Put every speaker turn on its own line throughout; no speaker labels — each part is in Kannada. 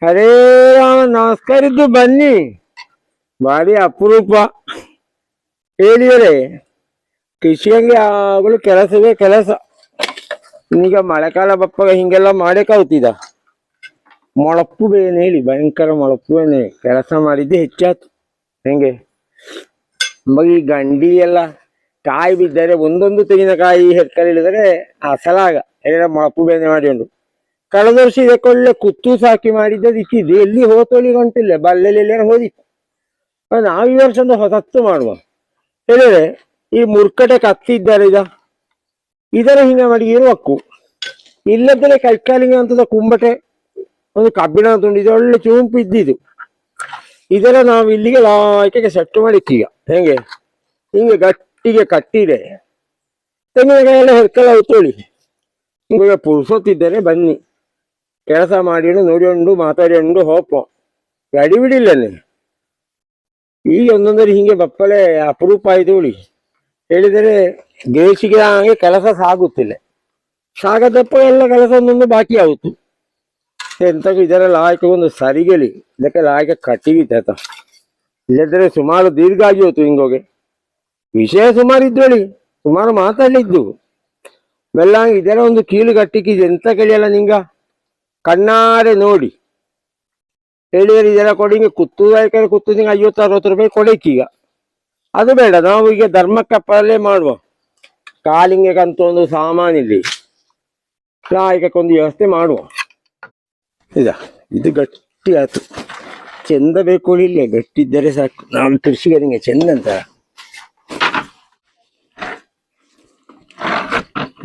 ಹರೇ ರಾಮ, ನಮಸ್ಕಾರ ಇದ್ದು ಬನ್ನಿ. ಭಾರಿ ಅಪರೂಪ. ಹೇಳಿದರೆ ಕೃಷಿಯಲ್ಲಿ ಆಗಲು ಕೆಲಸವೇ ಕೆಲಸ. ಈಗ ಮಳೆಕಾಲ ಬಪ್ಪಾಗ ಹಿಂಗೆಲ್ಲ ಮಾಡಕ್ಕಾಗ್ತಿದ? ಮೊಳಪು ಬೇನೆ ಹೇಳಿ, ಭಯಂಕರ ಮೊಳಪು ಬೇನೆ. ಕೆಲಸ ಮಾಡಿದ್ದೆ ಹೆಚ್ಚಾಯ್ತು. ಹೆಂಗೆ ಈ ಗಂಡಿ ಎಲ್ಲ ಕಾಯಿ ಬಿದ್ದರೆ ಒಂದೊಂದು ತೆಂಗಿನಕಾಯಿ ಹೆರ್ಕಲಿಳಿದರೆ ಅಸಲಾಗ ಎಲ್ಲ ಮೊಳಪು ಬೇನೆ ಮಾಡಿಕೊಂಡು. ಕಳೆದ ವರ್ಷ ಇದಕ್ಕೊಳ್ಳೆ ಕುತ್ತು ಸಾಕಿ ಮಾಡಿದ್ದದು ಇಕ್ಕಿದ್ದು ಎಲ್ಲಿ ಹೋತೋಳಿ ಗಂಟಿಲ್ಲ, ಬಲ್ಲೆಲ್ಲ ಹೋದಿತ್ತು. ನಾವು ಈ ವರ್ಷ ಒಂದು ಹೊಸತ್ತು ಮಾಡುವ ಹೇಳಿದ್ರೆ, ಈ ಮುರ್ಕಟೆ ಕತ್ತಿದ್ದಾರೆ ಇದರ ಹಿಂಗೆ ಮಾಡಿ ಇರುವಕ್ಕು ಇಲ್ಲದ್ರೆ ಕೈಕಾಲಿಗೆ ಅಂತದ ಕುಂಬಟೆ ಒಂದು ಕಬ್ಬಿಣ ತುಂಡಿದ್ದು ಒಳ್ಳೆ ಚೂಂಪು ಇದ್ದಿದ್ದು. ಇದರ ನಾವು ಇಲ್ಲಿಗೆ ಲಾಯ್ಕೆಗೆ ಸೆಟ್ಟು ಮಾಡಿಕ್ಕೀಗ. ಹೆಂಗೆ ಹಿಂಗೆ ಗಟ್ಟಿಗೆ ಕಟ್ಟಿದೆ ತೆಂಗಿನಕಾಯಿ ಎಲ್ಲ ಹೆರ್ಕಲ್ಲ ಹೊತ್ತೋಳಿ. ಹಿಂಗೆ ಪುರ್ಸೊತ್ತಿದ್ದರೆ ಬನ್ನಿ, ಕೆಲಸ ಮಾಡಿ ನೋಡಿಕೊಂಡು ಮಾತಾಡಿಕೊಂಡು ಹೋಪ ಗಡಿ ಬಿಡಿಲ್ಲನೆ. ಈಗ ಒಂದೊಂದರೆ ಹಿಂಗೆ ಬಪ್ಪಲೆ ಅಪರೂಪ ಆಯ್ತು ಉಳಿ ಹೇಳಿದರೆ ದೇಶಿಗೆ ಹಾಗೆ ಕೆಲಸ ಸಾಗುತ್ತಿಲ್ಲ. ಸಾಗದಪ್ಪ ಎಲ್ಲ ಕೆಲಸ ಒಂದೊಂದು ಬಾಕಿ ಆಗುತ್ತು. ಎಂತಕ್ಕೂ ಇದರ ಲಾಯಕ ಒಂದು ಸರಿಗೆಲಿ ಇದಕ್ಕೆ ಲಾಯಕ ಕಟ್ಟಿಗಿತ್ತಾಯ್ತ. ಇಲ್ಲದ್ರೆ ಸುಮಾರು ದೀರ್ಘ ಆಗಿ ಹೋಯ್ತು ಹಿಂಗೋಗೆ. ವಿಷಯ ಸುಮಾರು ಇದ್ವಳಿ, ಸುಮಾರು ಮಾತಾಡ್ಲಿದ್ದು ಬೆಲ್ಲಂಗೆ ಇದರ ಒಂದು ಕೀಲು ಗಟ್ಟಿಕ್ಕಿದೆ. ಎಂತ ಕೇಳಿಯಲ್ಲ ನಿಂಗ ಕಣ್ಣಾರೆ ನೋಡಿ ಹೇಳಿದರೆ ಇದೆಲ್ಲ ಕೊಡಿ. ಹಿಂಗೆ ಕುತ್ತುದಾಯ್ಕರೆ ಕುತ್ತು ನಿಂಗೆ 50-60 ರೂಪಾಯಿ ಕೊಡಕ್ಕೀಗ. ಅದು ಬೇಡ, ನಾವು ಈಗ ಧರ್ಮಕ್ಕಪ್ಪಲ್ಲೇ ಮಾಡುವ. ಕಾಲಿಂಗೆ ಕಂತ ಒಂದು ಸಾಮಾನಿಲ್ಲಿ ಲಾಯಕಕ್ಕೊಂದು ವ್ಯವಸ್ಥೆ ಮಾಡುವ. ಇದು ಗಟ್ಟಿ ಆಯ್ತು, ಚೆಂದ ಬೇಕು ಇಲ್ಲ, ಗಟ್ಟಿದ್ದರೆ ಸಾಕು. ನಾವು ಕೃಷಿಗರಿಗೆ ಚೆಂದ ಅಂತ.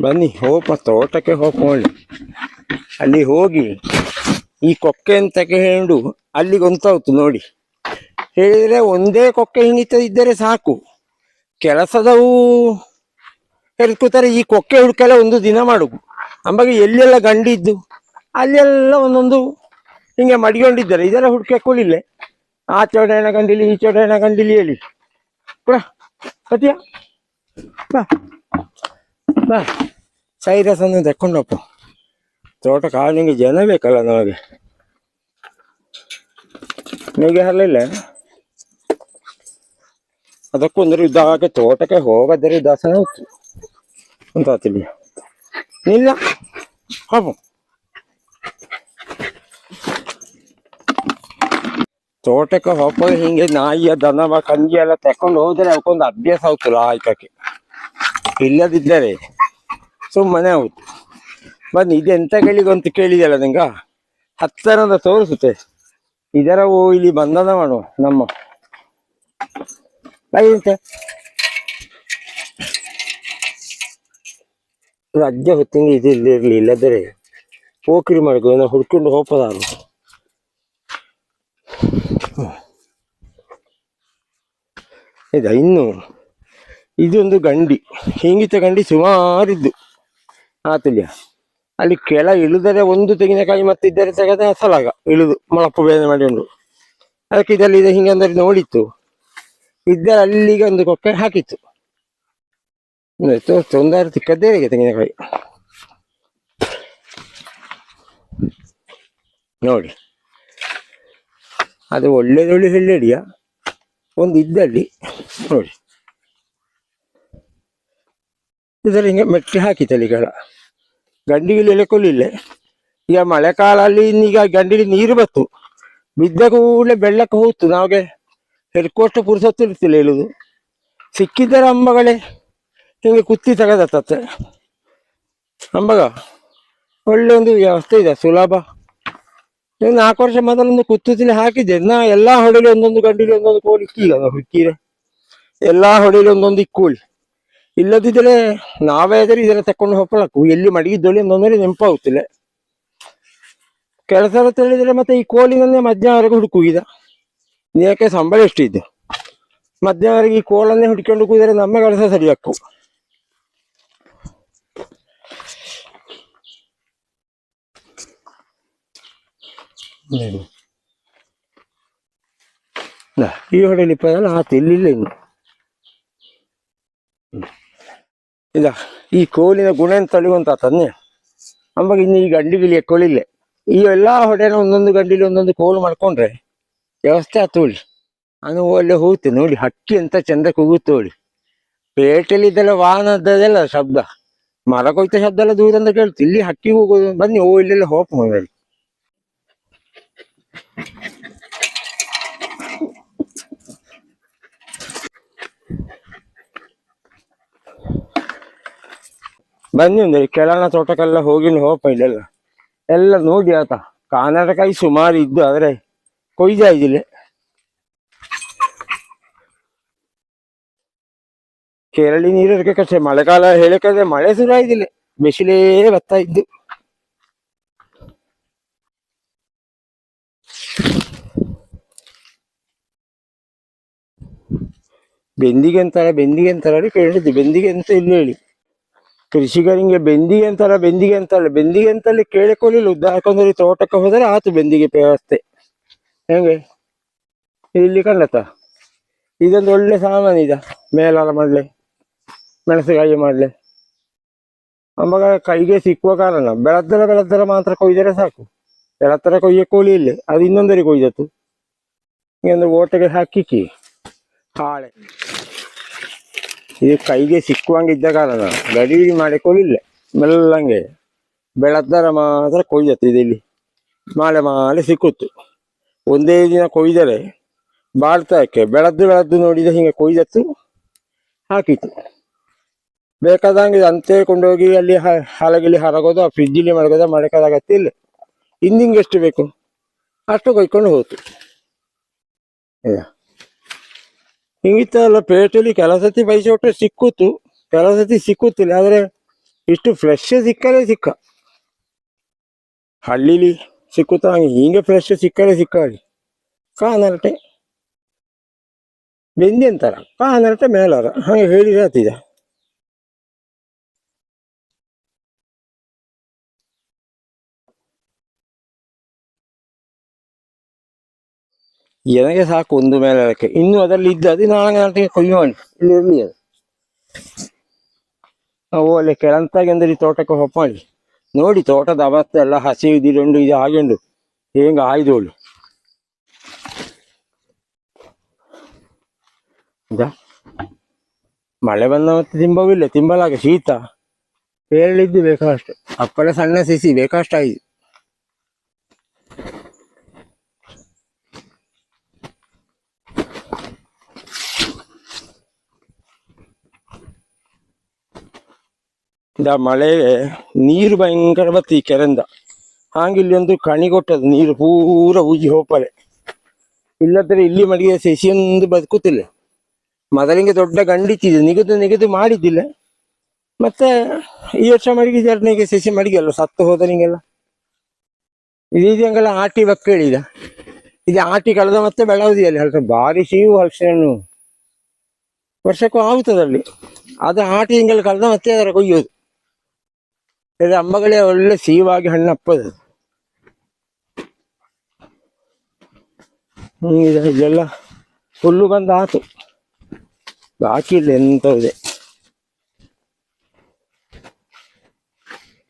ಬನ್ನಿ ಹೋಪ ತೋಟಕ್ಕೆ ಹೋಪ ಮಾಡಿ ಅಲ್ಲಿ ಹೋಗಿ ಈ ಕೊಕ್ಕೆ ಅಂತಕ್ಕೆ ಹೇಳು ಅಲ್ಲಿಗೆ ಹೊಂತಾವ್ತು ನೋಡಿ. ಹೇಳಿದ್ರೆ ಒಂದೇ ಕೊಕ್ಕೆ ಹಿಂಗಿತ್ತದಿದ್ದರೆ ಸಾಕು. ಕೆಲಸದವು ಹೆರ್ಕೋತಾರೆ. ಈ ಕೊಕ್ಕೆ ಹುಡುಕೆಲ್ಲ ಒಂದು ದಿನ ಮಾಡುದು ಅಂಬಾಗ ಎಲ್ಲೆಲ್ಲ ಗಂಡಿದ್ದು ಅಲ್ಲೆಲ್ಲ ಒಂದೊಂದು ಹಿಂಗೆ ಮಡಿಕೊಂಡಿದ್ದಾರೆ. ಇದೆಲ್ಲ ಹುಡುಕಲಿಲ್ಲ. ಆ ಚೌಡೇನ ಗಂಡಿಲಿ ಈ ಚೌಡೇನ ಗಂಡಿಲಿ ಹೇಳಿ ಕೂಡ ಸತ್ಯ. ಬಾ ಬಾ ಸೈರಸನ್ನು ತೆಕ್ಕೊಂಡಪ್ಪ. ತೋಟ ಕಾಲಿಂಗೆ ಜನ ಬೇಕಲ್ಲ ನಮಗೆ. ನಿಮಗೆ ಹರಲಿಲ್ಲ ಅದಕ್ಕೊಂದ್ರೆ ಯುದ್ಧಕ್ಕೆ ತೋಟಕ್ಕೆ ಹೋಗದರೆ ದಾಸನ ಹೋಗ್ತು ಅಂತ ಆತಿಲ್ಲ. ಇಲ್ಲ ಹೋಗು ತೋಟಕ್ಕೆ ಹೋಗೋದು ಹಿಂಗೆ ನಾಯಿಯ ದನವ ಕಂಗಿ ಎಲ್ಲ ತಕೊಂಡು ಹೋದರೆ ಅವಕ್ಕೊಂದು ಅಭ್ಯಾಸ ಆಗುತ್ತಲ್ಲ ಆಯ್ಕಕ್ಕೆ. ಇಲ್ಲದಿದ್ದರೆ ಸುಮ್ಮನೆ ಆಗುತ್ತೆ. ಬನ್ನಿ ಇದೆಂತ ಕೇಳಿಗಂತ ಕೇಳಿದೆಲ್ಲ ನಿಂಗ ಹತ್ತರದ ತೋರಿಸುತ್ತೆ. ಇದರ ಇಲ್ಲಿ ಬಂಧನ ಮಾಡುವ ನಮ್ಮ ಬೈತೆ ಅಜ್ಜ ಹೊತ್ತಿಂಗೆ ಇದು ಇಲ್ಲಿರಲಿ. ಇಲ್ಲದರೆ ಪೋಖ್ರಿ ಮಾಡ್ಕೊ ನಾವು ಹುಡ್ಕೊಂಡು ಹೋಗ್ಬೋದಾರು. ಇನ್ನು ಇದೊಂದು ಗಂಡಿ, ಹಿಂಗಿತ ಗಂಡಿ ಸುಮಾರಿದ್ದು ಆತಲ್ಯ. ಅಲ್ಲಿ ಕೆಳ ಇಳಿದರೆ ಒಂದು ತೆಂಗಿನಕಾಯಿ ಮತ್ತಿದ್ದರೆ ತೆಗೆದ ಸಲಾಗ ಇಳಿದು ಮೊಳಪು ಬೇನೆ ಮಾಡಿಕೊಂಡು ಅದಕ್ಕೆ ಇದರಲ್ಲಿ ಇದೆ ಹಿಂಗೆ ಅಂದರೆ ನೋಡಿತ್ತು. ಇದ್ದರೆ ಅಲ್ಲಿಗೆ ಒಂದು ಕೊಕ್ಕೆ ಹಾಕಿತ್ತು. ತೊಂದರೆ ತಿಕ್ಕದ್ದೇ ಹೇಗೆ ತೆಂಗಿನಕಾಯಿ ನೋಡಿ. ಅದು ಒಳ್ಳೆದೊಳ್ಳೆ ಹೆಳ್ಳೆಡಿಯ ಒಂದು ಇದ್ದಲ್ಲಿ ನೋಡಿ. ಇದರ ಹಿಂಗೆ ಮೆಟ್ಟಿ ಹಾಕಿತ್ತಲ್ಲಿ ಕೆಳ ಗಂಡಿಗೆ ಎಲೆ ಕೊಲ್ಲಿಲ್ಲ. ಈಗ ಮಳೆಕಾಲಲ್ಲಿ ಈಗ ಗಂಡಿಗೆ ನೀರು ಬತ್ತು ಬಿದ್ದ ಕೂಡಲೇ ಬೆಳ್ಳಕ್ಕೆ ಹೋಗ್ತು. ನಾವಿಗೆ ಹೆರ್ಕೋಷ್ಟು ಪುರ್ಸೊತ್ತಿರ್ತಿಲ್ಲ ಹೇಳುದು. ಸಿಕ್ಕಿದ್ದರ ಅಂಬಗಳೇ ಹಿಂಗೆ ಕುತ್ತಿ ತೆಗೆದತ್ತೆ ಅಂಬಗ. ಒಳ್ಳೆ ಒಂದು ವ್ಯವಸ್ಥೆ ಇದೆ, ಸುಲಭ. 4 ವರ್ಷ ಮೊದಲೊಂದು ಕುತ್ತುತ್ತಿಲಿ ಹಾಕಿದ್ದೆ ನಾ. ಎಲ್ಲಾ ಹೊಡೆಲಿ ಒಂದೊಂದು ಗಂಡಿಲಿ ಒಂದೊಂದು ಕೋಳಿ ಇಕ್ಕೀಗ ಹುಕ್ಕೀರೆ ಎಲ್ಲಾ ಹೊಡೆಲಿ ಒಂದೊಂದು ಇಕ್ಕೋಳಿ. ಇಲ್ಲದಿದ್ದರೆ ನಾವೇ ಆದರೆ ಇದನ್ನ ತಕೊಂಡು ಹೋಗ್ಕೊಳ್ಳಕು ಎಲ್ಲಿ ಮಡಗಿದ್ದೊಳಿ ಒಂದೊಂದರೆ ನೆನಪಾಗುತ್ತಿಲ್ಲ. ಕೆಲಸ ತಿಳಿದ್ರೆ ಮತ್ತೆ ಈ ಕೋಲಿನನ್ನೇ ಮಧ್ಯಾಹ್ನವರೆಗೆ ಹುಡುಕುಗಿದ. ಯಾಕೆ ಸಂಬಳ ಎಷ್ಟಿದ್ದು ಮಧ್ಯಾಹ್ನವರೆಗೆ ಈ ಕೋಲನ್ನೇ ಹುಡ್ಕೊಂಡು ಹೋಗಿದರೆ ನಮ್ಮ ಕೆಲಸ ಸರಿಯಾಕು. ಈ ಹೊಡೆಲಿಪ್ಪದಲ್ಲ ಆತು ಇಲ್ಲಿಲ್ಲ ಇನ್ನು. ಈ ಕೋಲಿನ ಗುಣ ಎಂತ ತಳಿಗೊಂತ ತನ್ನೆ ಅಂಬಾಗ ಇನ್ನು ಈ ಗಂಡಿಗಿಲಿಯ ಕೋಲಿಲ್ಲ ಈ ಎಲ್ಲಾ ಹೊಡೆನ ಒಂದೊಂದು ಗಂಡಿಲಿ ಒಂದೊಂದು ಕೋಲು ಮಾಡ್ಕೊಂಡ್ರೆ ವ್ಯವಸ್ಥೆ ಆತೋಳಿ ನಾನು ಒಳ್ಳೆ ಹೋಗ್ತೆ ನೋಡಿ ಹಕ್ಕಿ ಅಂತ ಚಂದ ಕೂಗುತ್ತೋಳಿ ಪೇಟೆಯಲ್ಲಿ ಇದೆಲ್ಲ ವಾಹನದ್ದೆಲ್ಲ ಶಬ್ದ ಮರ ಕೊಯ್ತ ಶಬ್ದ ಎಲ್ಲ ದೂರಿಂದ ಕೇಳ್ತು ಇಲ್ಲಿ ಹಕ್ಕಿ ಹೋಗೋದು ಬನ್ನಿ ಇಲ್ಲೆಲ್ಲ ಹೋಪ್ ಮನೆಯಲ್ಲಿ ಬನ್ನಿ ಒಂದು ಕೆಳನ ತೋಟಕ್ಕೆಲ್ಲ ಹೋಗಿ ಹೋಪ ಇಲ್ಲೆಲ್ಲ ಎಲ್ಲ ನೋಡಿ ಆತ ಕಾನಡಕಾಯಿ ಸುಮಾರು ಇದ್ದು ಆದ್ರೆ ಕೊಯ್ದಾಯ್ದಿಲ್ಲ ಕೇರಳಿ ನೀರಕ್ಕೆ ಕಷ್ಟ ಮಳೆಗಾಲ ಹೇಳಕ್ಕಾದ್ರೆ ಮಳೆ ಶುರು ಆಯ್ದಿಲ್ಲ ಬಿಸಿಲೇ ಬರ್ತಾ ಇದ್ದು ಬೆಂದಿಗೆ ಅಂತಾರ ಕೇಳಿದ್ದು ಬೆಂದಿಗೆ ಅಂತ ಇಲ್ಲಿ ಹೇಳಿ ಕೃಷಿಕರಿಗೆ ಬೆಂದಿಗೆ ಅಂತಲ್ಲ ಬೆಂದಿಗೆ ಅಂತಲ್ಲಿ ಕೇಳಿಕೊಳ್ಳಿಲ್ಲ ಉದ್ದ ಹಾಕೊಂಡ್ರೆ ತೋಟಕ್ಕೆ ಹೋದರೆ ಆತು ಬೆಂದಿಗೆ ವ್ಯವಸ್ಥೆ ಹೆಂಗೆ ಇಲ್ಲಿ ಕಂಡತ ಇದೊಂದು ಒಳ್ಳೆ ಸಾಮಾನು ಇದ ಮೇಲಾಲ ಮಾಡ್ಲೆ ಮೆಣಸಿನಕಾಯಿ ಮಾಡ್ಲೆ ಅವಾಗ ಕೈಗೆ ಸಿಕ್ಕುವ ಕಾರಣ ಬೆಳದ್ದರ ಮಾತ್ರ ಕೊಯ್ದರೆ ಸಾಕು ಬೆಳತ್ತರ ಕೊಯ್ಯ ಕೋಳಿ ಇಲ್ಲೇ ಅದು ಇನ್ನೊಂದರಿ ಕೊಯ್ದತ್ತು ಒಂದು ಓಟೆಗೆ ಹಾಕಿಕ್ಕಿ ಹಾಳೆ ಇದು ಕೈಗೆ ಸಿಕ್ಕುವಂಗೆ ಇದ್ದ ಕಾರಣ ಗಡಿ ಮಾಡಿಕೊಳ್ಳಿಲ್ಲ ಮೆಲ್ಲಂಗೆ ಬೆಳದ್ದರ ಮಾತ್ರ ಕೊಯ್ದತ್ತು ಇಲ್ಲಿ ಮಾಲೆ ಸಿಕ್ಕುತ್ತು ಒಂದೇ ದಿನ ಕೊಯ್ದರೆ ಬಾಳ್ತಕ್ಕೆ ಬೆಳದ್ದು ನೋಡಿದ ಹಿಂಗೆ ಕೊಯ್ದತ್ತು ಹಾಕಿತ್ತು ಬೇಕಾದಂಗೆ ಅಂತೆ ಕೊಂಡೋಗಿ ಅಲ್ಲಿ ಹಾಲಗಿಲಿ ಹರಗೋದು ಆ ಫ್ರಿಜ್ಜಲ್ಲಿ ಮಡಗೋದು ಮಡಕೋದಾಗತ್ತೆ ಇಲ್ಲ ಹಿಂದಿಂಗೆ ಎಷ್ಟು ಬೇಕು ಅಷ್ಟು ಕೊಯ್ಕೊಂಡು ಹೋಯ್ತು ಹಿಂಗಿತ್ತಲ್ಲ ಪೇಟೆಯಲ್ಲಿ ಕೆಲಸತಿ ಪೈಸೆ ಒಟ್ಟು ಸಿಕ್ಕುತ್ತು ಕೆಲಸತಿ ಸಿಕ್ಕುತ್ತಿಲ್ಲ ಆದ್ರೆ ಇಷ್ಟು ಫ್ರೆಶ್ ಸಿಕ್ಕ ಹಳ್ಳಿಲಿ ಸಿಕ್ಕುತ್ತ ಹಿಂಗೆ ಫ್ರೆಶ್ ಸಿಕ್ಕಲಿ ಕಾನರಟೆ ಬೆಂದಿ ಅಂತಾರ ಕಾನರಟೆ ಮೇಲಾರ ಹಾಗೆ ಹೇಳಿದ್ರೆ ಆತಿದ ನನಗೆ ಸಾಕು ಒಂದು ಮೇಲಕ್ಕೆ ಇನ್ನು ಅದರಲ್ಲಿ ಇದ್ದ ಅದು ನಾಳೆ ಕೊಯ್ಯು ಮಾಡಿ ಇಲ್ಲಿ ಇರಲಿ ಅದು ನಾವು ಅಲ್ಲಿ ಕೆಳಂತಾಗಿ ಅಂದ್ರೆ ತೋಟಕ್ಕೆ ಹೊಪ್ಪ ಮಾಡಿ ನೋಡಿ ತೋಟದ ಅವಸ್ಥೆ ಎಲ್ಲ ಹಸಿ ಇದಿರೊಂಡು ಇದು ಹಾಗೆಂಡು ಹೆಂಗ ಆಯ್ದೋಳು ಮಳೆ ಬಂದ ಮತ್ತೆ ತಿಂಬವಿಲ್ಲ ತಿಂಬಲಾಗ ಶೀತ ಹೇಳಲಿದ್ದು ಬೇಕಷ್ಟು ಅಪ್ಪಳೆ ಸಣ್ಣ ಸಿಸಿ ಬೇಕಷ್ಟು ಆಯ್ತು ಮಳೆಗೆ ನೀರು ಭಯಂಕರ ಬತ್ತಿ ಕೆರೆಂದ ಹಾಗೆ ಇಲ್ಲಿ ಒಂದು ಕಣಿ ಕೊಟ್ಟದ್ದು ನೀರು ಪೂರ ಉಜ್ಜಿ ಹೋಪಲೆ ಇಲ್ಲದ್ರೆ ಇಲ್ಲಿ ಮಡಿಗೆ ಸಸಿಯೊಂದು ಬದುಕುತ್ತಿಲ್ಲ ಮೊದಲಿಗೆ ದೊಡ್ಡ ಗಂಡಿತ್ತಿದೆ ನಿಗದು ಮಾಡಿದ್ದಿಲ್ಲ ಮತ್ತೆ ಈ ವರ್ಷ ಮಡಿಗೆ ಜರ್ನಿಗೆ ಸಸಿ ಮಡಿಗೆಲ್ಲ ಸತ್ತು ಹೋದನಿಗೆಲ್ಲ ಇದೀಗೆಲ್ಲ ಆಟಿ ಬಕ್ಕಳಿದ ಇದು ಆಟಿ ಕಳೆದ ಮತ್ತೆ ಬೆಳವದಿಯಲ್ಲಿ ಹೇಳ್ತಾರೆ ಭಾರಿ ಸಿಹು ಹಲಸಣ್ಣು ವರ್ಷಕ್ಕೂ ಆಗುತ್ತದಲ್ಲಿ ಅದು ಆಟಿ ಹಿಂಗೆಲ್ಲ ಕಳೆದ ಮತ್ತೆ ಅದರ ಕೊಯ್ಯೋದು ಅಂಬಗಳೇ ಒಳ್ಳೆ ಸಿಹಿವಾಗಿ ಹಣ್ಣು ಹಪ್ಪದು ಇದೆಲ್ಲ ಹುಲ್ಲು ಬಂದು ಆತು ಬಾಕಿ ಇಲ್ಲ ಎಂತದೆ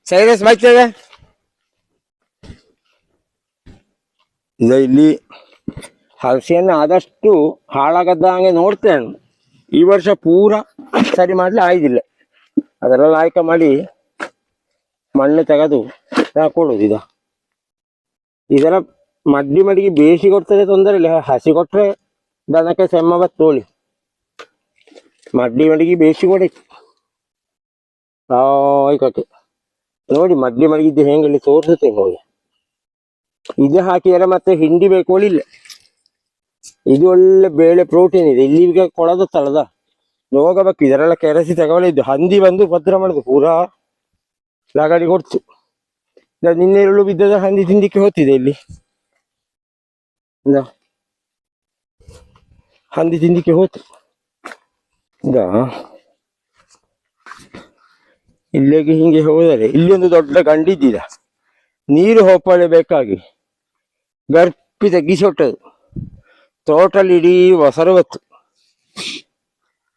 ಸೈರಸ್ ಬಾಯ್ತದೆ ಇಲ್ಲಿ ಹಲಸೆಯನ್ನು ಆದಷ್ಟು ಹಾಳಾಗದ್ದಂಗೆ ನೋಡ್ತೇನೆ ಈ ವರ್ಷ ಪೂರ ಸರಿ ಮಾಡ್ಲಿ ಆಯ್ದಿಲ್ಲ ಅದರೆಲ್ಲ ಆಯ್ಕೆ ಮಾಡಿ ಮಣ್ಣು ತೆಗೆದು ಹಾಕೊಳ್ಳೋದು ಇದೆಲ್ಲ ಮಡಿಗೆ ಬೇಸಿ ಕೊಡ್ತದೆ ತೊಂದರೆ ಇಲ್ಲ ಹಸಿ ಕೊಟ್ರೆ ದನಕ್ಕೆ ಸೆಮ್ಮ ಬತ್ತೋಳಿ ಮಡಿಗೆ ಬೇಸಿ ಕೊಡಿ ಆಯ್ಕೆ ನೋಡಿ ಮಡಿಗಿದ್ದು ಹೆಂಗಲ್ಲಿ ತೋರಿಸುತ್ತೆ ಹೋಗಿ ಇದು ಹಾಕಿದರೆ ಮತ್ತೆ ಹಿಂಡಿ ಬೇಕೋಳಿಲ್ಲ ಇದು ಒಳ್ಳೆ ಬೇಳೆ ಪ್ರೋಟೀನ್ ಇದೆ ಇಲ್ಲಿ ಕೊಳದ ತಳದ ರೋಗ ಬೇಕು ಇದರೆಲ್ಲ ಕೆರಸಿ ತಗೊಳ್ಳಿದ್ದು ಹಂದಿ ಬಂದು ಭದ್ರ ಮಾಡುದು ಪೂರಾ ಲಗಾಡಿ ಕೊಡ್ತು ನಿನ್ನೆ ಎಳ್ಳು ಬಿದ್ದದ ಹಂದಿ ತಿಂದಿಕ್ಕೆ ಹೋಗ್ತಿದೆ ಇಲ್ಲಿ ಹಂದಿ ತಿಂದಿಕ್ಕೆ ಹೋತು ಇಲ್ಲಿಗೆ ಹಿಂಗೆ ಹೋದರೆ ಇಲ್ಲಿ ಒಂದು ದೊಡ್ಡ ಗಂಡಿದ್ದಿದ ನೀರು ಹೋಪಳೆ ಬೇಕಾಗಿ ಗರ್ಪಿ ತಗ್ಗಿಸಿ ಹೊಟ್ಟದು ತೋಟಲ್ಲಿ ಇಡೀ ಹೊಸರು ಬತ್ತು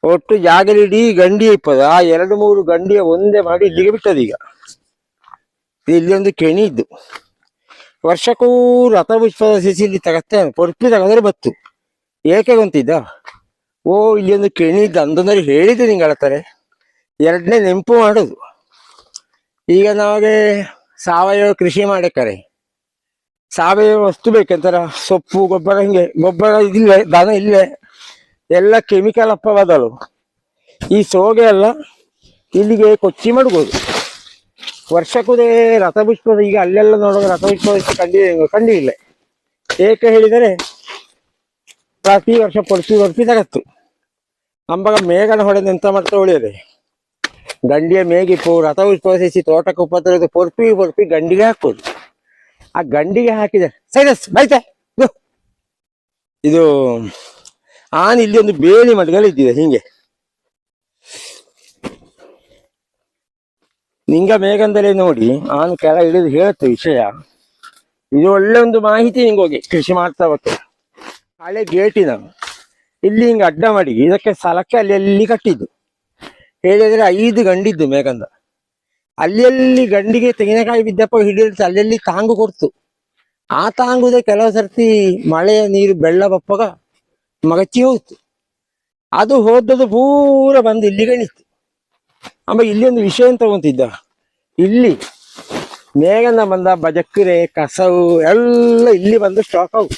ಒಟ್ಟು ಜಾಗದಲ್ಲಿ ಇಡೀ ಗಂಡಿ ಇಪ್ಪದು ಆ 2-3 ಗಂಡಿಯ ಒಂದೇ ಮಾಡಿ ಇಲ್ಲಿಗೆ ಬಿಟ್ಟದು. ಈಗ ಇಲ್ಲಿ ಒಂದು ಕೆಣಿ ಇದ್ದು ವರ್ಷಕ್ಕೂ ರಥಪುಷ್ಪದ ಸಸಿಲಿ ತಗತ್ತೇನೆ ಪೊರ್ಪಿ ತಗದ್ರೆ ಬತ್ತು ಏಕೆ ಗೊಂತಿದ್ದ. ಓ ಇಲ್ಲಿ ಒಂದು ಕೆಣಿ ಇದ್ದ ಅಂತಂದ್ರೆ ಹೇಳಿದ್ದು ನಿಂಗೆ ಹೇಳ್ತಾರೆ. ಎರಡನೇ ನೆಂಪು ಮಾಡೋದು. ಈಗ ನಮಗೆ ಸಾವಯವ ಕೃಷಿ ಮಾಡಕ್ಕಾರೆ ಸಾವಯವ ವಸ್ತು ಬೇಕಂತಾರ ಸೊಪ್ಪು ಗೊಬ್ಬರ ಹಿಂಗೆ ಗೊಬ್ಬರ ಇಲ್ಲೇ ದನ ಇಲ್ಲೇ ಎಲ್ಲ ಕೆಮಿಕಲ್ ಅಪ್ಪವಾದಳು. ಈ ಸೋಗೆ ಎಲ್ಲ ಇಲ್ಲಿಗೆ ಕೊಚ್ಚಿ ಮಡಗೋದು. ವರ್ಷಕ್ಕೂದೇ ರಥಪುಷ್ಪದ ಈಗ ಅಲ್ಲೆಲ್ಲ ನೋಡುವಾಗ ರಥಪುಷ್ಪ ಕಂಡಿಲ್ಲ. ಏಕೆ ಹೇಳಿದರೆ ಪ್ರತಿ ವರ್ಷ ಪೊರ್ಪಿ ತಗತ್ತು ಅಂಬಾಗ ಮೇಘನ ಹೊಡೆದು ಎಂತ ಮಾಡ್ತಾ ಉಳಿಯದೆ ಗಂಡಿಯ ಮೇಗಿಪ್ಪು ರಥಪುಷ್ಪ ಸೇಸಿ ತೋಟಕ್ಕೆ ಉಪದ್ರದು ಪೊರ್ಪಿ ಗಂಡಿಗೆ ಹಾಕೋದು. ಆ ಗಂಡಿಗೆ ಹಾಕಿದೆ ಸೈನಸ್ ಬೈತೆ ಇದು ಆನ್ ಇಲ್ಲಿ ಒಂದು ಬೇಲಿ ಮಡ್ಗಲ್ ಇದ್ದಿದೆ ಹಿಂಗೆ ನಿಂಗ ಮೇಘಂದಲೇ ನೋಡಿ ಆನ್ ಕೆಳ ಇಳಿದು ಹೇಳುತ್ತೆ ವಿಷಯ. ಇದು ಒಳ್ಳೆ ಒಂದು ಮಾಹಿತಿ ನಿಂಗೆ ಹೋಗಿ ಕೃಷಿ ಮಾಡ್ತಾ ಹೋಗ್ತದೆ. ಹಳೆ ಗೇಟಿನ ಇಲ್ಲಿ ಹಿಂಗೆ ಅಡ್ಡ ಮಾಡಿ ಇದಕ್ಕೆ ಸ್ಥಳಕ್ಕೆ ಅಲ್ಲಿ ಕಟ್ಟಿದ್ದು ಹೇಳಿದ್ರೆ 5 ಗಂಡಿದ್ದು ಮೇಘಂದ. ಅಲ್ಲಿ ಗಂಡಿಗೆ ತೆಂಗಿನಕಾಯಿ ಬಿದ್ದಪ್ಪ ಹಿಡಿದು ಅಲ್ಲೆಲ್ಲಿ ತಾಂಗು ಕೊಡ್ತು. ಆ ತಾಂಗುದೇ ಕೆಲವು ಸರ್ತಿ ಮಳೆಯ ನೀರು ಬೆಳ್ಳ ಬಪ್ಪಗ ಮಗಚಿ ಹೋಗ್ತು. ಅದು ಹೋದದ್ದು ಪೂರ ಬಂದು ಇಲ್ಲಿಗೆ ನಿಂತು. ಆಮೇಲೆ ಇಲ್ಲಿ ಒಂದು ವಿಷಯ ಅಂತ ತಗೊಂತಿದ್ದ. ಇಲ್ಲಿ ಮೇಘನ ಬಂದ ಬಜಕ್ರೆ ಕಸವು ಎಲ್ಲ ಇಲ್ಲಿ ಬಂದು ಸ್ಟಾಕ್ ಆವು.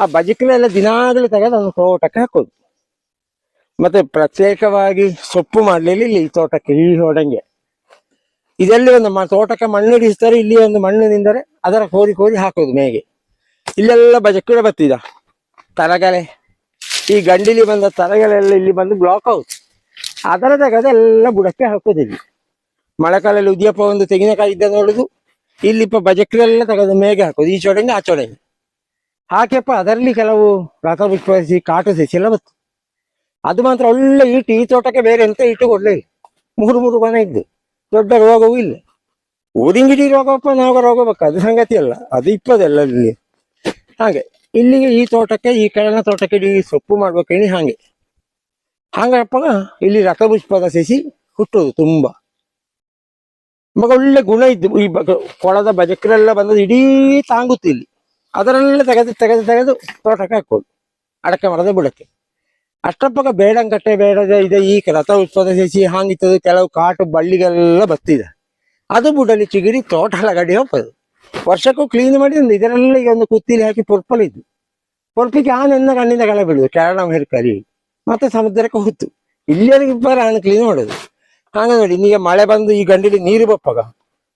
ಆ ಬಜಕ್ರೆ ಎಲ್ಲ ದಿನಾಗಲೂ ತೆಗೆದು ಒಂದು ತೋಟಕ್ಕೆ ಹಾಕೋದು. ಮತ್ತೆ ಪ್ರತ್ಯೇಕವಾಗಿ ಸೊಪ್ಪು ಮಾಡ್ಲಿಲ್ಲ ಇಲ್ಲಿ ಈ ತೋಟಕ್ಕೆ ಈ ಹೊಡಂಗೆ ಇದೆಲ್ಲಿ ಒಂದು ತೋಟಕ್ಕೆ ಮಣ್ಣು ಹಿಡಿಸ್ತಾರೆ. ಇಲ್ಲಿ ಒಂದು ಮಣ್ಣು ನಿಂದರೆ ಅದರ ಕೋರಿ ಹಾಕೋದು ಮೇಗೆ. ಇಲ್ಲೆಲ್ಲ ಬಜಕ್ರೆ ಬತ್ತಿದ ತರಗಲೆ ಈ ಗಂಡಿಲಿ ಬಂದ ತರಗಲೆಲ್ಲ ಇಲ್ಲಿ ಬಂದು ಬ್ಲಾಕ್ ಆಗುತ್ತೆ. ಅದರ ತೆಗೆದೆಲ್ಲ ಬುಡಕ್ಕೆ ಹಾಕೋದಿಲ್ಲ. ಮಳೆಕಾಲದಲ್ಲಿ ಉದ್ಯಪ್ಪ ಒಂದು ತೆಂಗಿನಕಾಯಿ ಇದ್ದ ನೋಡುದು ಇಲ್ಲಿಪ್ಪ ಬಜಕ್ರೆಲ್ಲ ತೆಗೆದು ಮೇಗೆ ಹಾಕೋದು. ಈ ಚೋಡಂಗೆ ಆ ಚೋಡಂಗೆ ಹಾಕ್ಯಪ್ಪ ಅದರಲ್ಲಿ ಕೆಲವು ರಥಪುಷ್ಪ ಸಸಿ ಕಾಟು ಸಸಿ ಎಲ್ಲ ಬತ್ತು. ಅದು ಮಾತ್ರ ಒಳ್ಳೆ ಈಟು. ಈ ತೋಟಕ್ಕೆ ಬೇರೆ ಎಂತ ಇಟ್ಟು ಕೊಡ್ಲೇ ಇಲ್ಲ. 3 ಮನೆ ಇದ್ದು ದೊಡ್ಡ ರೋಗವೂ ಇಲ್ಲ. ಊರಿಂಗಿಡಿ ರೋಗಪ್ಪ ನಾವು ರೋಗ ಬೇಕು ಅದು ಸಂಗತಿ ಅಲ್ಲ. ಅದು ಇಪ್ಪದೆಲ್ಲ ಇಲ್ಲಿ ಹಾಗೆ. ಇಲ್ಲಿಗೆ ಈ ತೋಟಕ್ಕೆ ಈ ಕೆಳನ ತೋಟಕ್ಕೆ ಇಡೀ ಸೊಪ್ಪು ಮಾಡ್ಬೇಕೇಳಿ ಹಾಗಪ್ಪ ಇಲ್ಲಿ ರಥಪುಷ್ಪದ ಸಸಿ ಹುಟ್ಟೋದು ತುಂಬಾ. ಮಗ ಒಳ್ಳೆ ಗುಣ ಇದ್ದು ಈ ಕೊಳದ ಬಜಕ್ರೆಲ್ಲ ಬಂದದ್ದು ಇಡೀ ತಾಂಗುತ್ತು ಇಲ್ಲಿ. ಅದರಲ್ಲ ತೆಗೆದು ತೋಟಕ್ಕೆ ಹಾಕೋದು ಅಡಕೆ ಮರದ ಬುಡಕ್ಕೆ. ಅಷ್ಟಪ್ಪಗ ಬೇಡಂಗಟ್ಟೆ ಬೇಡದ ಇದೆ ಈ ರಥಪುಷ್ಪದ ಸಸಿ ಹಾಂಗಿತ್ತದು. ಕೆಲವು ಕಾಟು ಬಳ್ಳಿಗೆಲ್ಲ ಬತ್ತಿದೆ. ಅದು ಬುಡಲಿ ಚಿಗಿರಿ ತೋಟ ಗಡಿ ಹೋಗ್ತದೆ. ವರ್ಷಕ್ಕೂ ಕ್ಲೀನ್ ಮಾಡಿ ಒಂದು ಇದರೆಲ್ಲ ಈಗ ಒಂದು ಕುತ್ತಿಲಿ ಹಾಕಿ ಪೊರ್ಪಲಿದ್ದು ಪೊರ್ಪಿಗೆ ಆನೆಲ್ಲ ಕಣ್ಣಿಂದ ಕಳೆ ಬಿಡುದು ಕೆರಳ ಹೆರ್ಕರಿ ಮತ್ತೆ ಸಮುದ್ರಕ್ಕೆ ಹೊತ್ತು ಇಲ್ಲಿಯರಿಗೆ ಇಬ್ಬರು ಆನೆ ಕ್ಲೀನ್ ಮಾಡೋದು. ಹಾಗೆ ನೋಡಿ ಈಗ ಮಳೆ ಬಂದು ಈ ಗಂಡಿಲಿ ನೀರು ಬಪ್ಪಾಗ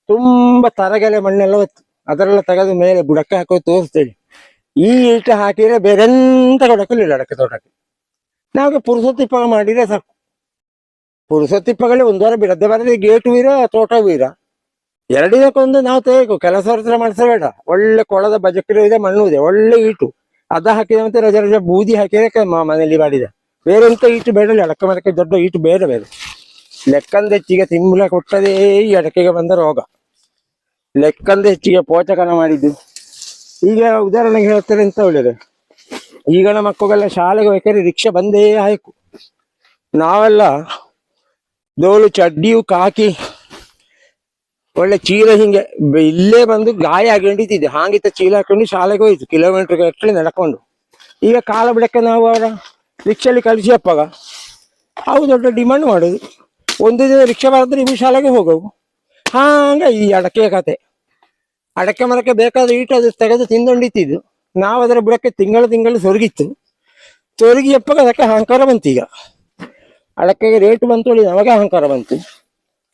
ತುಂಬಾ ತರಗೆಲೆ ಮಣ್ಣೆಲ್ಲ ಹೊತ್ತು ಅದರೆಲ್ಲ ತೆಗೆದು ಮೇಲೆ ಬುಡಕ್ಕೆ ಹಾಕೋದು ತೋರಿಸ್ತೇಳಿ. ಈ ಈಟ ಹಾಕಿದ್ರೆ ಬೇರೆಂತ ಕೊಡಕ್ಕಿಲ್ಲ ಅಡಕೆ ತೋಟಕ್ಕೆ. ನಾವೇ ಪುರುಸೊತ್ತಿಪ್ಪಾಗ ಮಾಡಿದ್ರೆ ಸಾಕು. ಪುರುಸೊತ್ತಿಪ್ಪಗಳೇ 1 ವಾರ ಬಿಡದೆ ಬರದೆ ಗೇಟು ವೀರ ತೋಟ ವೀರ 2 ದಿನಕ್ಕೊಂದು ನಾವು ತೆಗಬೇಕು. ಕೆಲಸ ಹತ್ರ ಮಾಡಿಸಬೇಡ. ಒಳ್ಳೆ ಕೊಳದ ಬಜಕ್ರೆ ಇದೆ ಮಣ್ಣು ಇದೆ ಒಳ್ಳೆ ಈಟು ಅದ ಹಾಕಿದ ಮತ್ತೆ ರಜೆ ಬೂದಿ ಹಾಕಿದ್ರೆ ಮನೆಯಲ್ಲಿ ಮಾಡಿದ. ಬೇರೆ ಎಂತ ಈಟು ಬೇಡ. ಅಡಕೆ ಮರಕ್ಕೆ ದೊಡ್ಡ ಈಟು ಬೇರೆ ಲೆಕ್ಕಂದ ಹೆಚ್ಚಿಗೆ ತಿಂಬಳ ಕೊಟ್ಟದೇ ಈ ಅಡಕೆಗೆ ಬಂದ ರೋಗ. ಲೆಕ್ಕಂದ ಹೆಚ್ಚಿಗೆ ಪೋಚಕನ ಮಾಡಿದ್ದು. ಈಗ ಉದಾಹರಣೆಗೆ ಹೇಳ್ತಾರೆ ಅಂತ ಒಳ್ಳೇದು. ಈಗಿನ ಮಕ್ಕಳೆಲ್ಲ ಶಾಲೆಗೆ ಬೇಕಾದ್ರೆ ರಿಕ್ಷಾ ಬಂದೇ ಆಯ್ಕು. ನಾವೆಲ್ಲ ದೋಳು ಚಡ್ಡಿಯು ಕಾಕಿ ಒಳ್ಳೆ ಚೀಲ ಹಿಂಗೆ ಇಲ್ಲೇ ಬಂದು ಗಾಯ ಆಗಿಟ್ಟಿದ್ದೆ. ಹಾಂಗಿತ್ತ ಚೀಲ ಹಾಕೊಂಡು ಶಾಲೆಗೆ ಹೋಯ್ತು ಕಿಲೋಮೀಟರ್ ಗಟ್ಟಲೆ ನಡ್ಕೊಂಡು. ಈಗ ಕಾಲ ಬಿಡಕ್ಕೆ ನಾವು ಅವರ ರಿಕ್ಷಾಲಿ ಕಳಿಸಿ ಅಪ್ಪಾಗ ಅವು ದೊಡ್ಡ ಡಿಮಾಂಡ್ ಮಾಡೋದು. 1 ದಿನ ರಿಕ್ಷಾ ಬರೆದ್ರೆ ಇವು ಶಾಲೆಗೆ ಹೋಗವು. ಹಾಂಗ ಈ ಅಡಕೆ ಕತೆ. ಅಡಕೆ ಮರಕ್ಕೆ ಬೇಕಾದ ಈಟು ಅದು ತೆಗೆದು ತಿಂದೊಂಡಿತ್ತಿದ್ದು. ನಾವು ಅದರ ಬುಡಕ್ಕೆ ತಿಂಗಳು ಸೊರಗಿತ್ತು. ಸೊರಗಿ ಅಪ್ಪಾಗ ಅದಕ್ಕೆ ಅಹಂಕಾರ ಬಂತು. ಈಗ ಅಡಕೆಗೆ ರೇಟ್ ಬಂತೋಳಿ ನಮಗೆ ಅಹಂಕಾರ ಬಂತು.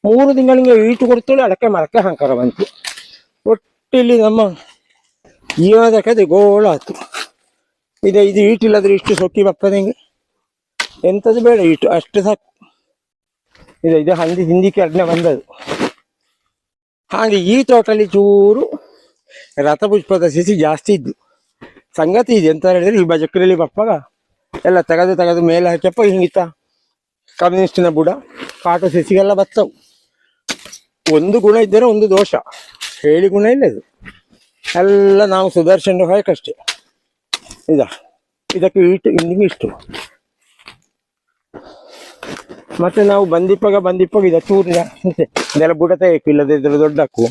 3 ತಿಂಗಳಿಗೆ ಈಟು ಕೊಡ್ತೇಳಿ ಅಡಕೆ ಮರಕ್ಕೆ ಅಹಂಕಾರ ಬಂತು. ಒಟ್ಟಿಲ್ಲಿ ನಮ್ಮ ಜೀವನದ ಕತೆ ಗೋಳಾತು. ಇದು ಈಟಿಲ್ಲದ್ರೆ ಇಷ್ಟು ಸೊಕ್ಕಿ ಬಪ್ಪದಂಗೆ ಎಂಥದ್ದು ಬೇಡ ಈಟು ಅಷ್ಟು ಸಾಕು. ಇದು ಹಿಂದಿಕ್ಕೆ ಅಡ್ನೆ ಬಂದದ್ದು. ಹಾಗೆ ಈ ತೋಟಲ್ಲಿ ಚೂರು ರಥಪುಷ್ಪದ ಸಸಿ ಜಾಸ್ತಿ ಇದ್ದು. ಸಂಗತಿ ಇದೆ ಅಂತ ಹೇಳಿದ್ರೆ ಈ ಬಜಕ್ರಲ್ಲಿ ಬಪ್ಪಾಗ ಎಲ್ಲ ತೆಗೆದು ಮೇಲೆ ಹಾಕ್ಯಪ್ಪ ಹಿಂಗಿತ್ತ ಕಮ್ಯುನಿಸ್ಟಿನ ಬುಡ ಕಾಟು ಸಸಿಗೆಲ್ಲ ಬತ್ತವು. ಒಂದು ಗುಣ ಇದ್ದರೆ ಒಂದು ದೋಷ. ಹೇಳಿ ಗುಣ ಇಲ್ಲ ಇದು ಎಲ್ಲ ನಾವು ಸುಧಾರಿಸ್ಕೊಂಡು ಹೋಗಕ್ಕಷ್ಟೇ. ಇದಕ್ಕೆ ಈಟು ಇಲ್ಲಿಗೆ ಇಷ್ಟು ಮತ್ತೆ ನಾವು ಬಂದಿಪ್ಪಾಗ ಇದೆ ಚೂರಿನ ಅಂತೆ ಇದೆಲ್ಲ ಬುಡ ತೆಗಕ್ಕೆ ಇಲ್ಲದೆ ಇದ್ರೆ ದೊಡ್ಡ ಹಾಕು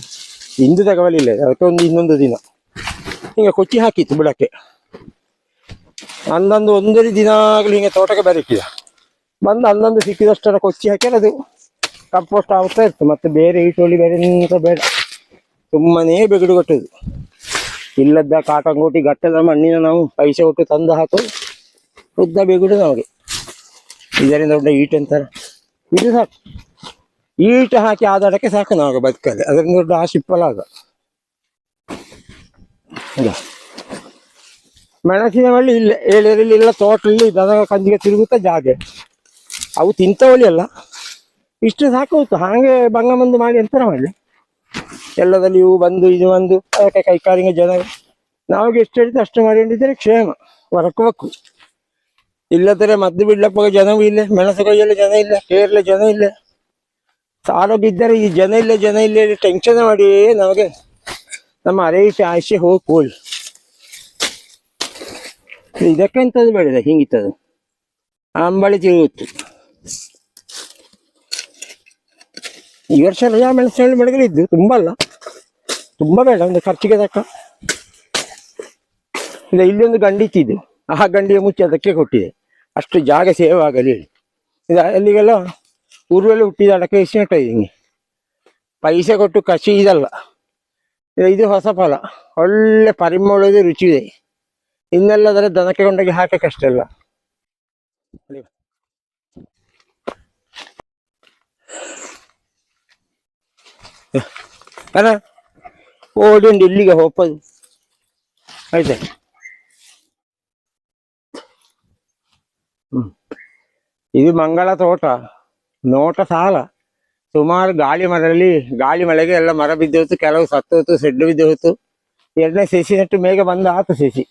ಇಂದು ತಗವಲಿಲ್ಲ ಅದಕ್ಕೆ ಇನ್ನೊಂದು ದಿನ ಹಿಂಗೆ ಕೊಚ್ಚಿ ಹಾಕಿತ್ತು ಬುಡಕ್ಕೆ ಒಂದೊಂದು ದಿನಾಗಲೂ ಹಿಂಗೆ ತೋಟಕ್ಕೆ ಬರಕ್ಕಿದ ಬಂದು ಅಂದೊಂದು ಸಿಕ್ಕಿದಷ್ಟರ ಕೊಚ್ಚಿ ಹಾಕಿ ಅದು ಕಂಪೋಸ್ಟ್ ಆಗ್ತಾ ಇತ್ತು ಮತ್ತೆ ಬೇರೆ ಈಟೊಳ್ಳಿ ಬೇರೆ ನಿಂತ ಬೇಡ ಸುಮ್ಮನೆ ಬೆಗಡು ಕಟ್ಟುದು ಇಲ್ಲದ ಕಾಟಂಗೋಟಿ ಗಟ್ಟದ ಮಣ್ಣಿನ ನಾವು ಪೈಸೆ ಕೊಟ್ಟು ತಂದು ಹಾಕೋದು ಉದ್ದ ಬೆಗುಡು ನಮಗೆ ಇದರಿಂದ ದೊಡ್ಡ ಈಟ್ ಅಂತಾರೆ ಇದು ಸಾಕು ಈಟ್ ಹಾಕಿ ಆದಾಡಕ್ಕೆ ಸಾಕು ನಾವು ಬದುಕಲ್ಲಿ ಅದರಿಂದ ದೊಡ್ಡ ಆಶಿಪ್ಪಲಾಗ ಮೆಣಸಿನ ಬಳ್ಳಿ ಇಲ್ಲ ಏಳೇರಲ್ಲಿ ಇಲ್ಲ ತೋಟದಲ್ಲಿ ದನ ಕಂದಿಗೆ ತಿರುಗುತ್ತಾ ಜಾಗೆ ಅವು ತಿಂತವಳಿ ಅಲ್ಲ ಇಷ್ಟು ಸಾಕೋತು ಹಾಗೆ ಬಂಗಮಂದು ಮಾಡಿ ಎಂತರ ಮಾಡಲಿ ಎಲ್ಲದಲ್ಲಿ ಇವು ಬಂದು ಇದು ಬಂದು ಅದಕ್ಕೆ ಕೈಕಾಲಿಗೆ ಜನ ನಾವಿಗೆ ಎಷ್ಟು ಹೇಳಿದ್ರೆ ಅಷ್ಟು ಮಾಡಿಕೊಂಡಿದ್ರೆ ಕ್ಷೇಮ ಹೊರಕಬೇಕು ಇಲ್ಲದ್ರೆ ಮದ್ದು ಬಿಡ್ಲಪ್ಪ ಜನವೂ ಇಲ್ಲ ಮೆಣಸು ಕೊಯ್ಯಲು ಜನ ಇಲ್ಲ ಕೇರಳ ಜನ ಇಲ್ಲ ಆರೋಗ್ಯ ಇದ್ದರೆ ಈ ಜನ ಇಲ್ಲ ಟೆನ್ಷನ್ ಮಾಡಿ ನಮಗೆ ನಮ್ಮ ಆಯುಷ್ಯ ಹೋಗಿ ಇದಕ್ಕೆಂಥದ್ದು ಬೆಳೆದ ಹಿಂಗಿತ್ತದು ಅಂಬಳಿ ತಿರುಗುತ್ತು ಈ ವರ್ಷ ರಜಾ ಮೆಣಸಿನ ಬೆಳೆಗಳಿದ್ದು ತುಂಬ ಅಲ್ಲ ತುಂಬ ಬೇಡ ಒಂದು ಖರ್ಚಿಗೆ ತಕ್ಕ ಇಲ್ಲೊಂದು ಗಂಡಿ ಇತ್ತಿದ್ದು ಆ ಗಂಡಿಗೆ ಮುಚ್ಚಿ ಅದಕ್ಕೆ ಕೊಟ್ಟಿದೆ ಅಷ್ಟು ಜಾಗ ಸೇವ್ ಆಗಲಿ ಹೇಳಿ ಇದು ಅಲ್ಲಿಗೆಲ್ಲ ಊರಲ್ಲಿ ಹುಟ್ಟಿದ ಅಡಕೆ ಎಷ್ಟು ನೆಟ್ಟಿದೆ ಹಿಂಗೆ ಪೈಸೆ ಕೊಟ್ಟು ಕಸಿ ಇದಲ್ಲ ಇದು ಹೊಸ ಫಲ ಒಳ್ಳೆ ಪರಿಮಳದ ರುಚಿ ಇದೆ ಇನ್ನೆಲ್ಲದರ ದನಕ್ಕೆ ಕೊಂಡೋಗಿ ಹಾಕಕ್ಕಷ್ಟೇ ಅಲ್ಲ ಅಲ್ಲ ಓಡಿ ಉಂಟು ಇಲ್ಲಿಗೆ ಹೋಗ್ಬೋದು ಆಯ್ತಾ ಇದು ಮಂಗಳ ತೋಟ ನೋಟ ಸಾಲ ಸುಮಾರು ಗಾಳಿ ಮಳೆಗೆ ಎಲ್ಲ ಮರ ಬಿದ್ದು ಹೋಯ್ತು ಕೆಲವು ಸತ್ತು ಹೋಯ್ತು ಸೆಡ್ಡು ಬಿದ್ದು ಹೋಯ್ತು ಎರಡನೇ ಸಸಿ ನೆಟ್ಟು ಮೇಘ ಬಂದು ಆತು ಸಸಿ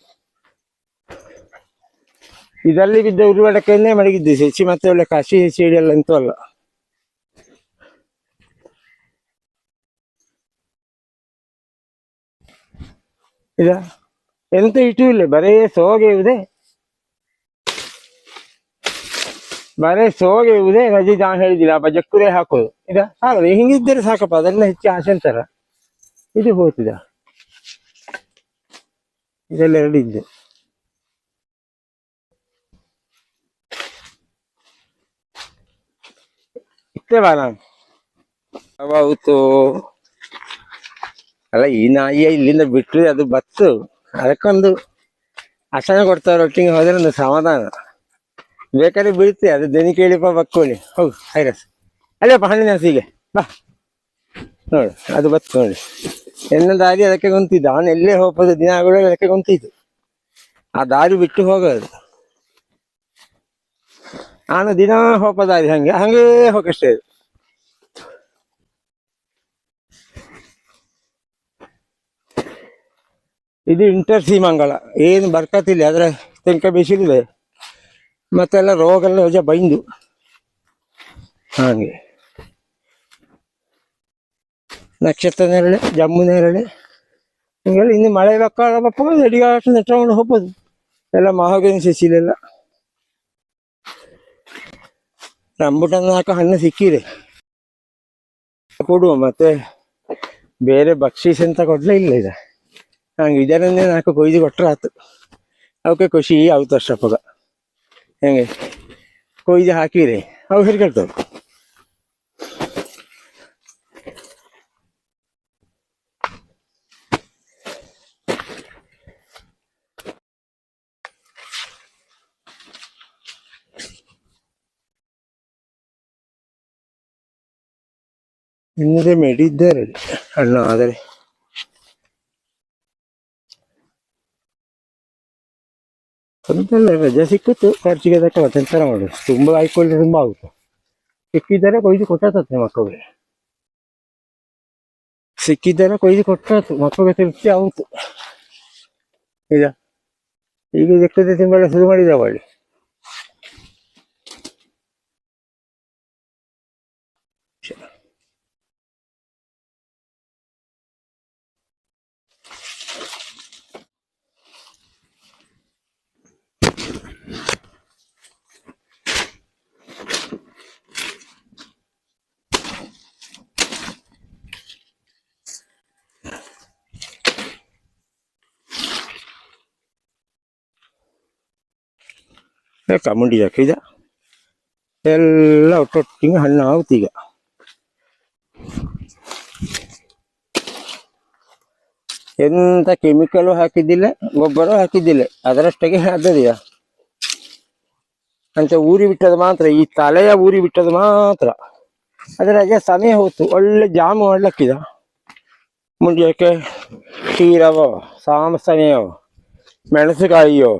ಇದರಲ್ಲಿ ಬಿದ್ದ ಉರುವಡಕೆಯನ್ನೇ ಮಡಗಿದ್ದು ಸಸಿ ಮತ್ತೆ ಒಳ್ಳೆ ಕಸಿ ಸಸಿ ಹಿಡಿಯಲ್ಲ ಅಂತೂ ಅಲ್ಲ ಇದ ಎಂತ ಇಟ್ಟು ಇಲ್ಲ ಬರೇ ಸೋಗೆ ಇವುದೇ ರಜೆ ನಾನು ಹೇಳಿದಿಲ್ಲ ಜಕ್ಕುರೇ ಹಾಕೋದು ಇದ ಸಾಕದು ಹಿಂಗಿದ್ದರೆ ಸಾಕಪ್ಪ ಅದೆಲ್ಲ ಹೆಚ್ಚು ಆಸೆ ಅಂತಾರ ಇದು ಹೋಗ್ತಿದ ಇದೆಲ್ಲ ಎರಡು ಇದ್ದು ಇಷ್ಟೇ ಬಾ ನಾನು ಹೌದು ಅಲ್ಲ ಈ ನಾಯಿಯ ಇಲ್ಲಿಂದ ಬಿಟ್ಟರೆ ಅದು ಬತ್ತು ಅದಕ್ಕೊಂದು ಅಸನ ಕೊಡ್ತಾರೆ ಒಟ್ಟಿಗೆ ಹೋದ್ರೆ ಒಂದು ಸಮಾಧಾನ ಬೇಕಾದ್ರೆ ಬೀಳುತ್ತೆ ಅದು ದನಿ ಕೇಳಿಪ್ಪ ಬಕ್ಕೋಳಿ ಹೋಗು ಹೈರಸ್ ಅಲ್ಲಪ್ಪ ಹಣ್ಣಿನ ಹಸಿಗೆ ಬಾ ನೋಡು ಅದು ಬತ್ತು ನೋಡಿ ಎನ್ನ ದಾರಿ ಅದಕ್ಕೆ ಗೊಂತಿದ್ದು ಅವನು ಎಲ್ಲೇ ಹೋಗೋದು ದಿನಗಳು ಅದಕ್ಕೆ ಗೊಂತಿದ್ದು ಆ ದಾರಿ ಬಿಟ್ಟು ಹೋಗೋದು ನಾನು ದಿನ ಹೋಗೋ ದಾರಿ ಹಂಗೇ ಹೋಗಷ್ಟೇ ಇದು ಇಂಟರ್ಸಿ ಮಂಗಳ ಏನು ಬರ್ಕತ್ತಿಲ್ಲ ಆದರೆ ತೆಂಕ ಬಿಸಿಲಿದೆ ಮತ್ತೆಲ್ಲ ರೋಗೆಲ್ಲ ವಜ ಬೈಂದು ಹಾಗೆ ನಕ್ಷತ್ರ ನೇರಳೆ ಜಮ್ಮು ನೇರಳೆ ಹಿಂಗೆಲ್ಲ ಇನ್ನು ಮಳೆ ಬಪ್ಪ ಅಡಿಗಾಟ ನೆಟ್ಕೊಂಡು ಹೋಗ್ಬೋದು ಎಲ್ಲ ಮಹಾಗನಿ ಸಸಿಲೆಲ್ಲ ರಂಬುಟನ್ನು ಹಾಕೋ ಹಣ್ಣು ಸಿಕ್ಕಿದೆ ಕೊಡುವ ಮತ್ತೆ ಬೇರೆ ಬಕ್ಷೀಸ್ ಅಂತ ಕೊಡ್ಲೇ ಇಲ್ಲ ಇದೆ ಹಂಗೆ ಇದರನ್ನೇ ನಾಲ್ಕು ಕೊಯ್ದು ಕೊಟ್ಟರೆ ಆಯ್ತು ಅವಕ್ಕೆ ಖುಷಿ ಆಯ್ತು ಅಷ್ಟಪ್ಪಗ ಹೆಂಗೆ ಕೊಯ್ದು ಹಾಕಿರಿ ಅವು ಹಿರ್ಕೊಳ್ತವೆ ಇನ್ನದೇ ಮೆಡಿದ್ದಾರೆ ಹಣ್ಣು ಆದರೆ ಒಂದೆಲ್ಲ ರಜೆ ಸಿಕ್ಕುತ್ತು ಖರ್ಚಿಗೆ ತಕ್ಕ ಮತ್ತೆಂತರ ಮಾಡೋದು ತುಂಬ ಆಯ್ಕೊಳ್ಳಿ ತುಂಬ ಆಗುತ್ತೆ ಸಿಕ್ಕಿದ್ದಾರೆ ಕೊಯ್ದು ಕೊಟ್ಟಾತತ್ತೆ ಮಕ್ಕಳಿಗೆ ಕೊಟ್ಟಾತು ಮಕ್ಕಳಿಗೆ ತೃಪ್ತಿ ಆಗುತ್ತೆ ಈಗ ಸಿಕ್ಕದೆ ತಿಂಬಲ್ಲ ಶುರು ಮಾಡಿದ ಒಳ್ಳೆ ಬೇಕಾ ಮುಂಡಿ ಜಾಕ ಇದ ಎಲ್ಲ ಒಟ್ಟೊಟ್ಟಿಗೆ ಹಣ್ಣು ಆಗುತ್ತೆ ಈಗ. ಎಂತ ಕೆಮಿಕಲ್ ಹಾಕಿದ್ದಿಲ್ಲ, ಗೊಬ್ಬರ ಹಾಕಿದ್ದಿಲ್ಲ, ಅದರಷ್ಟಾಗೆ ಆದದೀಯ ಅಂತ ಊರಿ ಬಿಟ್ಟದು ಮಾತ್ರ, ಈ ತಲೆಯ ಊರಿ ಬಿಟ್ಟದು ಮಾತ್ರ. ಅದರಾಗೆ ಸಮಯ ಹೋಯ್ತು, ಒಳ್ಳೆ ಜಾಮು ಮಾಡ್ಲಕ್ಕಿದ ಮುಂಡಿಯಕ್ಕೆ ಕ್ಷೀರವೋ ಸಾಮಸನೆಯೋ ಮೆಣಸುಕಾಯಿಯೋ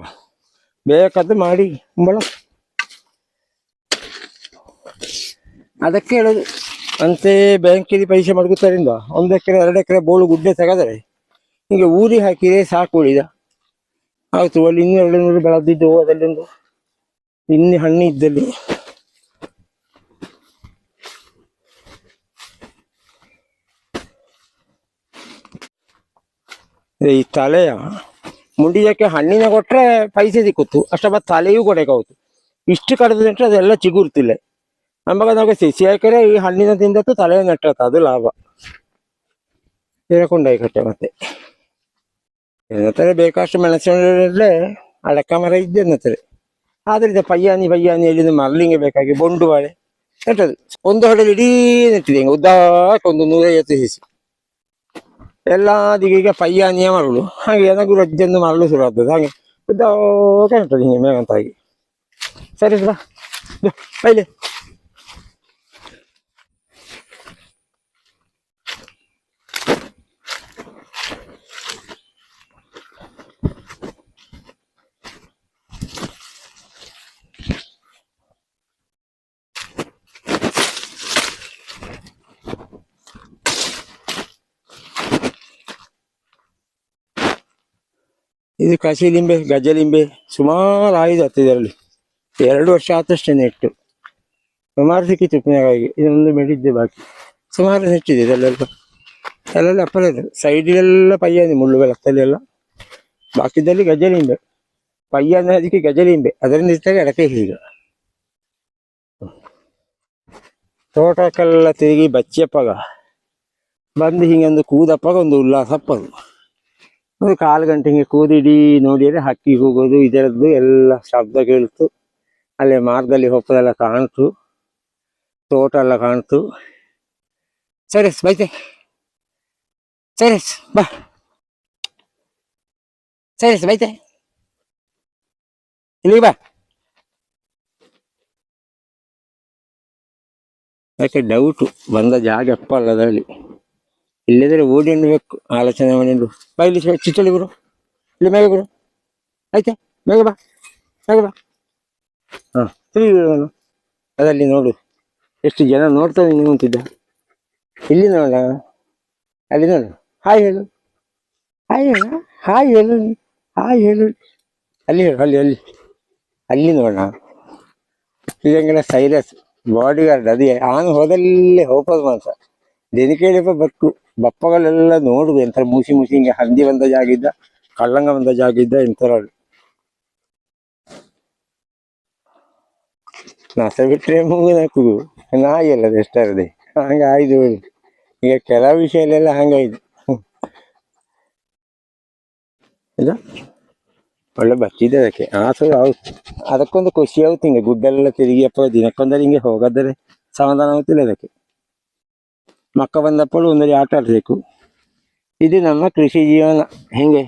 ಬೇಕಾದ್ದು ಮಾಡಿ ಕುಂಬಳ. ಅದಕ್ಕೆ ಹೇಳೋದು ಅಂತೆ ಬ್ಯಾಂಕಲ್ಲಿ ಪೈಸೆ ಮಡಗುತ್ತಾರಿಂದ 1 ಎಕರೆ 2 ಎಕರೆ ಬೋಳು ಗುಡ್ಡೆ ತೆಗೆದರೆ ಹೀಗೆ ಊರಿ ಹಾಕಿದ್ರೆ ಸಾಕು ಉಳಿದ ಆಯ್ತು. ಅಲ್ಲಿ 200 ಬೆಳೆದಿದ್ದು ಅದಲ್ಲೊಂದು ಇನ್ನು ಹಣ್ಣು ಇದ್ದಲ್ಲಿ ಈ ತಲೆಯ ಮುಂಡಿಯಕ್ಕೆ ಹಣ್ಣಿನ ಕೊಟ್ರೆ ಪೈಸೆ ಸಿಕ್ಕುತ್ತು, ಅಷ್ಟ ತಲೆಯೂ ಕೊಡಕಾಯ್ತು. ಇಷ್ಟು ಕಡ್ದು ನೆಟ್ರೆ ಅದೆಲ್ಲ ಚಿಗುರ್ತಿಲ್ಲ. ನಮಗೆ ನಾವು ಸಸಿ ಹಾಕಿದ್ರೆ ಈ ಹಣ್ಣಿನ ತಿಂದತ್ತು ತಲೆ ನೆಟ್ಟತ್ತ, ಅದು ಲಾಭ. ಹಿರಕೊಂಡಾಯಿ ಕಟ್ಟೆ ಮತ್ತೆ ಏನತ್ತಾರೆ ಬೇಕಷ್ಟು ಮೆಣಸಿನಲ್ಲೇ ಅಡಕ ಮರ ಇದ್ದೆನ್ನತ್ತಾರೆ. ಆದ್ರಿಂದ ಪಯ್ಯಾನಿ ಎಲ್ಲಿಂದ ಮರಲಿಂಗೆ ಬೇಕಾಗಿ ಬೊಂಡು ಬಾಳೆ ನೆಟ್ಟದು. ಒಂದು ಹೊಡೆಯಲ್ಲಿ ಇಡೀ ನೆಟ್ಟಿದೆ ಹಿಂಗೆ ಉದ್ದಾಕ ಒಂದು 150 ಸಸಿ ಎಲ್ಲ ದಿಗಿಗೆ ಪಯ್ಯಾನಿಯ ಮರಳು. ಹಾಗೆ ಏನಾಗೂ ರಜ್ಜನ್ನು ಮರಳು ಶುರು ಆಗ್ತದೆ, ಹಾಗೆ ಉದ್ದಾಕ ನೆಟ್ಟದು ಹಿಂಗೆ ಮೇಗಂತಾಗಿ. ಸರಿ ಬಾ ಬೈಲೆ. ಇದು ಕಸಿ ಲಿಂಬೆ, ಗಜ ಲಿಂಬೆ ಸುಮಾರು ಆಯ್ದು ಇದರಲ್ಲಿ 2 ವರ್ಷ ಆತಷ್ಟೇ ನೆಟ್ಟು. ಸುಮಾರು ಸಿಕ್ಕಿತ್ತು ಉಪ್ಪಿನಕಾಯಿಗೆ. ಇದೊಂದು ಮೆಡಿದ್ದೆ ಬಾಕಿ, ಸುಮಾರು ನೆಟ್ಟಿದೆ ಅಲ್ಲೆಲ್ಲ ಅಪ್ಪಲ ಇದೆ. ಸೈಡಿಲೆಲ್ಲ ಪಯ್ಯಾನಿ ಮುಳ್ಳು ಬೆಳಕಲ್ಲಿ ಎಲ್ಲ, ಬಾಕಿದಲ್ಲಿ ಗಜ ಲಿಂಬೆ. ಪಯ್ಯಾನ ಅದಕ್ಕೆ ಗಜ ಲಿಂಬೆ, ಅದರಿಂದ ಇಷ್ಟಾಗಿ ಅಡಕೆ ಈಗ. ತೋಟಕ್ಕೆಲ್ಲ ತಿರುಗಿ ಬಚ್ಚಿಯಪ್ಪಾಗ ಬಂದು ಹಿಂಗೊಂದು ಕೂದಪ್ಪಾಗ ಒಂದು ಉಲ್ಲಾಸಪ್ಪದು. ಒಂದು 1/4 ಗಂಟೆ ಹಿಂಗೆ ಕೂದಿಡೀ ನೋಡಿದರೆ ಹಕ್ಕಿ ಕೂಗೋದು ಇದರದ್ದು ಎಲ್ಲ ಶಬ್ದ ಕೇಳ್ತು. ಅಲ್ಲೇ ಮಾರ್ಗದಲ್ಲಿ ಹೊಪ್ಪದೆಲ್ಲ ಕಾಣ್ತು, ತೋಟ ಎಲ್ಲ ಕಾಣ್ತು. ಸರಿ ಬೈತೆ, ಸರಿ ಬಾ, ಸರಿ ಬೈತೆ ಇಲ್ಲಿ ಬಾ. ಯಾಕೆ ಡೌಟು ಬಂದ ಜಾಗ ಅಪ್ಪ ಅಲ್ಲ ಅದರಲ್ಲಿ. ಇಲ್ಲದ್ರೆ ಓಡಿ ಬೇಕು ಆಲೋಚನೆ ಮಾಡಿದ್ರು. ಬಾ ಇಲ್ಲಿ ಚಿಟ್ಟಳಿ ಗುರು, ಇಲ್ಲಿ ಮೇಘ ಗುರು ಆಯ್ತಾ, ಮೇಘ ಬಾ, ಮೇಘ ಬಾ. ಹಾಂ ತಿರುಗಿ ನಾನು ಅದಲ್ಲಿ ನೋಡು ಎಷ್ಟು ಜನ ನೋಡ್ತಾವೆ ನಿಂತಿದ್ದ. ಇಲ್ಲಿ ನೋಡ, ಅಲ್ಲಿ ನೋಡು, ಹಾಯ್ ಹೇಳು, ಹಾಯ್ ಹೇಳ, ಹಾಯ್ ಹೇಳು, ಹಾಯ್ ಹೇಳು. ಅಲ್ಲಿ ಹೇಳು, ಅಲ್ಲಿ ನೋಡ. ಇದಂಗೆಲ್ಲ ಸೈರಸ್ ಬಾಡಿ ಗಾರ್ಡ್ ಅದೇ ಆನು ಹೋದಲ್ಲೇ ಹೋಗೋದು ಮಾತ್ರ. ದಿನಕೇಳಿಪ್ಪ ಬಪ್ಪಗಳೆಲ್ಲ ನೋಡುದು ಎಂತ ಮೂಸಿ ಹಿಂಗೆ ಹಂದಿ ಬಂದ ಜಾಗ ಇದ್ದ, ಕಳ್ಳಂಗ ಬಂದ ಜಾಗ ಇದ್ದ, ಎಂತರ ನಾಶ ಬಿಟ್ರೆ ಮೂಗು ನಾಕುದು ನಾಯಿ ಅಲ್ಲದ ಎಷ್ಟಾರದೆ ಹಂಗ ಆಯ್ದು. ಈಗ ಕೆಲವು ವಿಷಯಲೆಲ್ಲ ಹಂಗಾಯ್ತು. ಇದು ಒಳ್ಳೆ ಬಚ್ಚಿದೆ ಅದಕ್ಕೆ ಆಸು ಹೌದು. ಅದಕ್ಕೊಂದು ಖುಷಿ ಆಗುತ್ತೆ ಹಿಂಗೆ ಗುಡ್ಡೆಲ್ಲ ತಿರುಗಿಯಪ್ಪ ದಿನಕ್ಕೊಂದರೆ ಹಿಂಗೆ ಹೋಗದರೆ ಸಮಾಧಾನ ಆಗುತ್ತಿಲ್ಲ ಅದಕ್ಕೆ. ಮಕ್ಕ ಬಂದಪ್ಪಳು ಒಂದಲ್ಲಿ ಆಟ ಆಡಬೇಕು. ಇದು ನಮ್ಮ ಕೃಷಿ ಜೀವನ. ಹೆಂಗೆ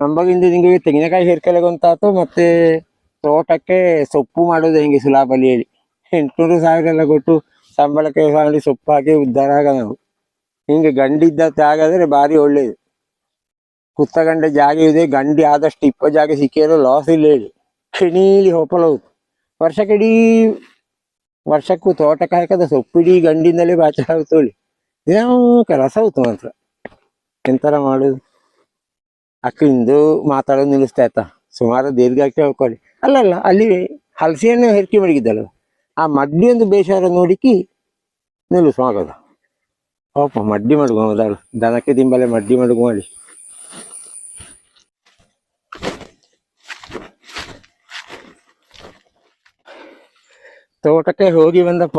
ನಮಗಿಂದ ನಿಂಗೆ ತೆಂಗಿನಕಾಯಿ ಹೇರ್ಕಲೆಗೊಂತಾತು, ಮತ್ತೆ ತೋಟಕ್ಕೆ ಸೊಪ್ಪು ಮಾಡೋದು ಹೆಂಗೆ ಸುಲಾಭಲ್ಲಿ ಹೇಳಿ 800,000 ಎಲ್ಲ ಕೊಟ್ಟು ಸಂಬಳಕ್ಕೆ ಮಾಡಿ ಸೊಪ್ಪು ಹಾಕಿ ಉದ್ಧಾರ ಆಗ ನಾವು. ಹಿಂಗೆ ಗಂಡಿದ್ದ ತಾಗಾದರೆ ಭಾರಿ ಒಳ್ಳೇದು. ಕುತ್ತಗಂಡ ಜಾಗ ಇದೆ, ಗಂಡಿ ಆದಷ್ಟು 20 ಜಾಗ ಸಿಕ್ಕಿರೋ ಲಾಸ್ ಇಲ್ಲ ಹೇಳಿ. ಕ್ಷಣೀಲಿ ಹೋಪಲ ಹೌದು. ವರ್ಷಕ್ಕೂ ತೋಟಕ್ಕೆ ಹಾಕದ ಸೊಪ್ಪಿಡೀ ಗಂಡಿಂದಲೇ ಬಾಚ ಆಗುತ್ತೋಳಿ. ಏನೋ ಕೆಲಸ ಆಯ್ತು ಮಾತ್ರ. ಎಂಥರ ಮಾಡೋದು. ಅಕ್ಕಿಂದು ಮಾತಾಡೋದು ನಿಲ್ಲಿಸ್ತಾ ಆಯ್ತಾ, ಸುಮಾರು ದೀರ್ಘಕ್ಕೆ ಹೋಗ್ಕೊಳ್ಳಿ. ಅಲ್ಲಲ್ಲ ಅಲ್ಲಿ ಹಲಸಿಯನ್ನು ಹೆರ್ಕಿ ಮಡಗಿದ್ದಲ್ಲ, ಆ ಮಡ್ಡಿ ಒಂದು ಬೇಷಾರ ನೋಡಿಕಿ ನಿಲ್ಲಿಸುವಾಗದ. ಹೋಪ ಮಡ್ಡಿ ಮಡುಗು ಮೊದಲು, ದನಕ್ಕೆ ದಿಂಬಲೆ ಮಡ್ಡಿ ಮಡುಗು ಮಾಡಿ. ತೋಟಕ್ಕೆ ಹೋಗಿ ಬಂದಪ್ಪ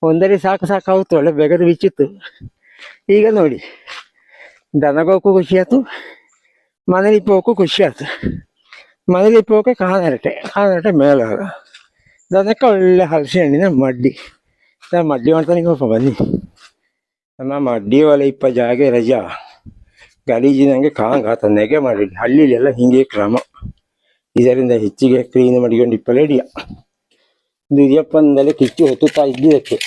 ಒಂದರಿ ಸಾಕಾಗುತ್ತೆ, ಒಳ್ಳೆ ಬೆಗದು ಬಿಚ್ಚಿತ್ತು. ಈಗ ನೋಡಿ ದನಗೋಕ್ಕೂ ಖುಷಿ ಆಯ್ತು, ಮನೇಲಿ ಹೋಗಕ್ಕೂ ಖುಷಿ ಆಯ್ತು. ಮನೇಲಿ ಇಪ್ಪೋಕೆ ಕಾನರಟೆ ಮೇಲಾಗ ಅದಕ್ಕೆ ಒಳ್ಳೆ ಹಲಸೆ ಹಣ್ಣಿನ ಮಡ್ಡಿ ಮಡ್ಡಿ ಮಾಡ್ತಾನೆ ಪಾಪ ಬನ್ನಿ ನಮ್ಮ ಮಡ್ಡಿ ಒಲೆ ಇಪ್ಪ ಜಾಗೆ ರಜಾ ಗಲೀಜಿನಂಗೆ ಕಾಂಗಾತ ನೆಗೆ ಮಾಡಿ ಹಳ್ಳಿಲೆಲ್ಲ ಹಿಂಗೆ ಕ್ರಮ ಇದರಿಂದ ಹೆಚ್ಚಿಗೆ ಕ್ಲೀನ್ ಮಾಡಿಕೊಂಡು ಇಪ್ಪಲೇಡಿಯ ಉದಿಯಪ್ಪಂದಲೇ ಕಿಚ್ಚು ಹೊತ್ತುತ್ತಾ ಇದ್ದಿದ್ದಕ್ಕೆ